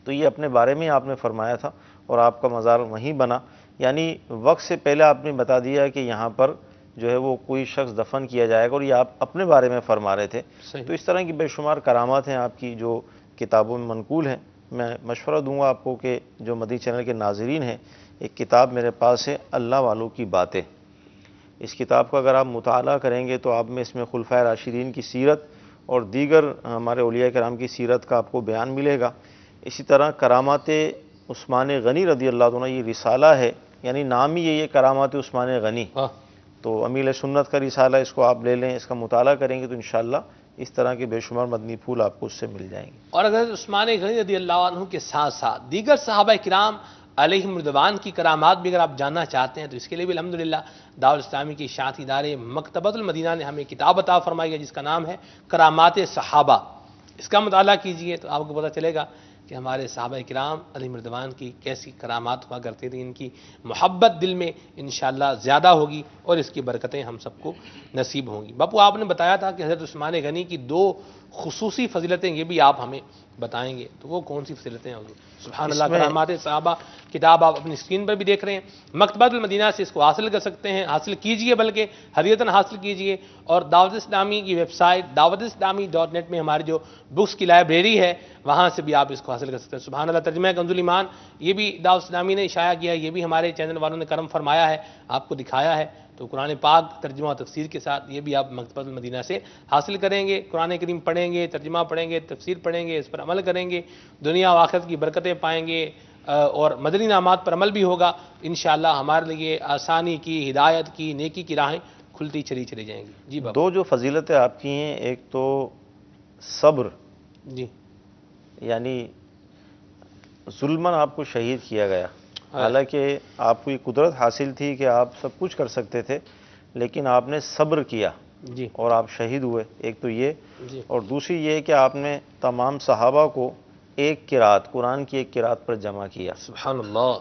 تو یہ اپنے بارے میں آپ نے فرمایا تھا اور آپ کا مزار وہیں بنا، یعنی وقت سے پہلے آپ نے بتا دیا کہ یہاں پر جو ہے وہ کوئی شخص دفن کیا جائے گا، اور یہ آپ اپنے بارے میں فرما رہے تھے۔ تو اس طرح کی بے شمار کرامات ہیں آپ کی جو کتابوں میں منقول ہیں۔ میں مشورہ دوں گا آپ کو کہ جو مدنی چینل کے ناظرین ہیں، ایک کتاب میرے پاس ہے اللہ والوں کی باتیں، اس کتاب کا اگر آپ مطالعہ کریں گے تو آپ میں اس میں خلفائے راشدین کی سیرت اور دیگر ہمارے اولیاء کرام کی سیرت کا آپ کو بیان ملے گا۔ اسی طرح کرامات عثمان غنی رضی اللہ عنہ، یہ رسالہ ہے، یعنی نام ہی یہ کرامات عثمان غنی، تو امیل سنت کا رسالہ، اس کو آپ لے لیں، اس کا مطالعہ کریں گے تو انشاءاللہ اس طرح کے بے شمار مدنی پھول آپ کو اس سے مل جائیں گے۔ اور اگر عثمان غنی رضی اللہ عنہ کے ساتھ ساتھ دیگر صحابہ کرام علیہم رضوان کی کرامات بھی اگر آپ جاننا چاہتے ہیں تو اس کے لیے بھی الحمدللہ دعوت اسلامی کی اشاعتی ادارے مکتبۃ المدینہ نے ہمیں کتاب عطا فرمائی ہے جس کا نام ہے کرامات صحابہ۔ اس کا مطالعہ کیجئے تو آپ کو پتہ چلے گا کہ ہمارے صحابہ کرام علیہم رضوان کی کیسی کرامات ہوا کرتی تھیں، ان کی محبت دل میں انشاءاللہ زیادہ ہوگی اور اس کی برکتیں ہم سب کو نصیب ہوں گی۔ باپو آپ نے بتایا تھا کہ حضرت عثمان غنی کی دو خصوصی فضیلتیں یہ بھی آپ ہمیں بتائیں گے، تو وہ کون سی فضیلتیں ہیں حضور؟ سبحان اللہ، کرامات صحابہ کتاب آپ اپنی اسکرین پر بھی دیکھ رہے ہیں، مکتبۃ المدینہ سے اس کو حاصل کر سکتے ہیں، حاصل کیجئے، بلکہ حریتاً حاصل کیجئے، اور دعوت اسلامی کی ویب سائٹ dawatIslami.net میں ہماری جو بکس کی لائبریری ہے وہاں سے بھی آپ اس کو حاصل کر سکتے ہیں۔ سبحان اللہ، ترجمہ کنز ایمان یہ بھی دعوت اسلامی نے شائع کیا ہے، یہ بھی ہمارے چینل والوں نے کرم فرمایا ہے، آپ کو دکھایا ہے، تو قرآن پاک ترجمہ و تفسیر کے ساتھ یہ بھی آپ مکتبۃ المدینہ سے حاصل کریں گے، قرآن کریم پڑھیں گے، ترجمہ پڑھیں گے، تفسیر پڑھیں گے، اس پر عمل کریں گے، دنیا و آخرت کی برکتیں پائیں گے، اور مدنی انعامات پر عمل بھی ہوگا انشاءاللہ، ہمارے لیے آسانی کی، ہدایت کی، نیکی کی راہیں کھلتی چلی جائیں گی۔ جی بابا، دو جو فضیلتیں آپ کی ہیں، ایک تو صبر، جی، یعنی ظلماً آپ کو شہید کیا گیا، حالانکہ آپ کو یہ قدرت حاصل تھی کہ آپ سب کچھ کر سکتے تھے، لیکن آپ نے صبر کیا جی، اور آپ شہید ہوئے، ایک تو یہ، جی، اور دوسری یہ کہ آپ نے تمام صحابہ کو ایک قرات، قرآن کی ایک قرات پر جمع کیا۔ سبحان اللہ،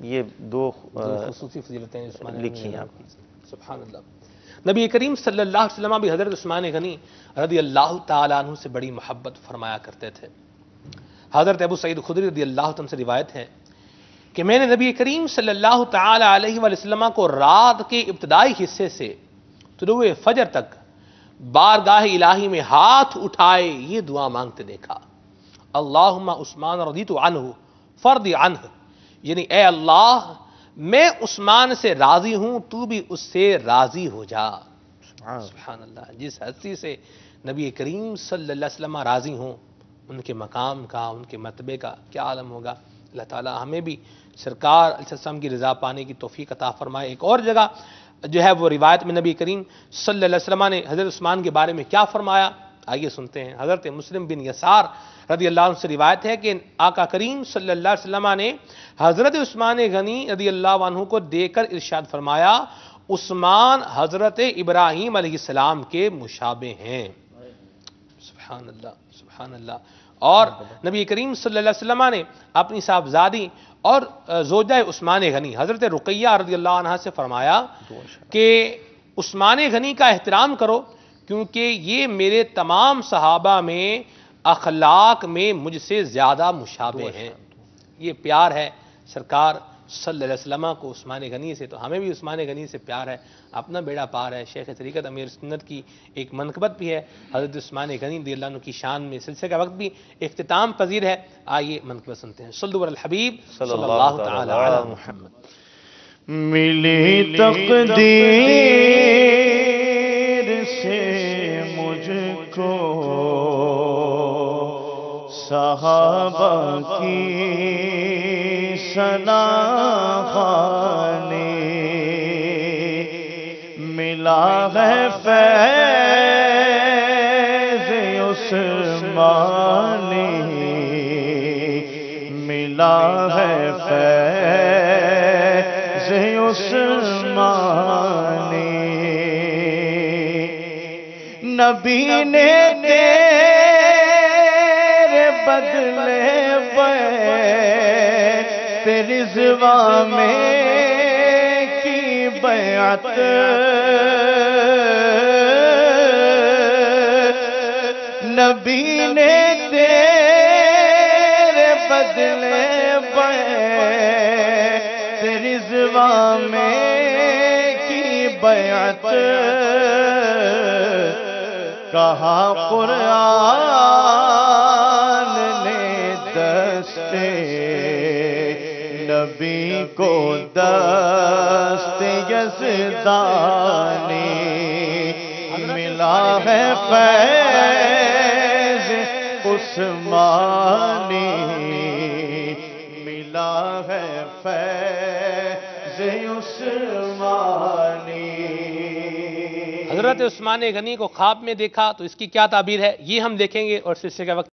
یہ دو خصوصی فضیلتیں لکھی ہیں آپ کی۔ سبحان اللہ۔ نبی کریم صلی اللہ علیہ وسلم بھی حضرت عثمان غنی رضی اللہ تعالیٰ عنہ سے بڑی محبت فرمایا کرتے تھے۔ حضرت ابو سعید خدری رضی اللہ عنہ سے روایت ہے کہ میں نے نبی کریم صلی اللہ تعالی علیہ وسلم کو رات کے ابتدائی حصے سے طلوع فجر تک بارگاہ الہی میں ہاتھ اٹھائے یہ دعا مانگتے دیکھا، اللہم عثمان رضیت عنہ فرض عنہ، یعنی اے اللہ میں عثمان سے راضی ہوں، تو بھی اس سے راضی ہو جا۔ سبحان اللہ، جس ہستی سے نبی کریم صلی اللہ علیہ وسلم راضی ہوں، ان کے مقام کا، ان کے مرتبے کا کیا عالم ہوگا۔ اللہ تعالی ہمیں بھی سرکار علیہ السلام کی رضا پانے کی توفیق عطا فرمائے۔ ایک اور جگہ جو ہے وہ روایت میں نبی کریم صلی اللہ علیہ وسلم نے حضرت عثمان کے بارے میں کیا فرمایا، آئیے سنتے ہیں۔ حضرت مسلم بن یسار رضی اللہ عنہ سے روایت ہے کہ آقا کریم صلی اللہ علیہ وسلم نے حضرت عثمان غنی رضی اللہ عنہ کو دیکھ کر ارشاد فرمایا، عثمان حضرت ابراہیم علیہ السلام کے مشابہ ہیں۔ سبحان اللہ سبحان اللہ۔ اور نبی کریم صلی اللہ علیہ وسلم نے اپنی صاحبزادی اور زوجہ عثمان غنی حضرت رقیہ رضی اللہ عنہ سے فرمایا کہ عثمان غنی کا احترام کرو، کیونکہ یہ میرے تمام صحابہ میں اخلاق میں مجھ سے زیادہ مشابہ ہیں۔ یہ پیار ہے سرکار صلی اللہ علیہ وسلم کو عثمان غنی سے، تو ہمیں بھی عثمان غنی سے پیار ہے، اپنا بیڑا پار ہے۔ شیخ طریقت امیر سنت کی ایک منقبت بھی ہے حضرت عثمان غنی رضی اللہ عنہ کی شان میں۔ سلسلے کا وقت بھی اختتام پذیر ہے، آئیے منقبت سنتے ہیں۔ صلو علی الحبیب صلی اللہ تعالی علی محمد۔ ملی تقدیر سے مجھ کو صحابہ کی ثنا خوانی، ملا ہے فیض عثمانی، ملا ہے فیض عثمانی، نبی نے تیرے بدلے رضوا میں کی بیعت، نبی نے تیرے بدلے بیعت رضوا میں کی بیعت، کہا قرآن نے دستے نبی کو دست یزدانی، ملا ہے فیض عثمانی، ملا ہے فیض عثمانی۔ حضرت عثمان غنی کو خواب میں دیکھا تو اس کی کیا تعبیر ہے، یہ ہم دیکھیں گے، اور سلسلے کا وقت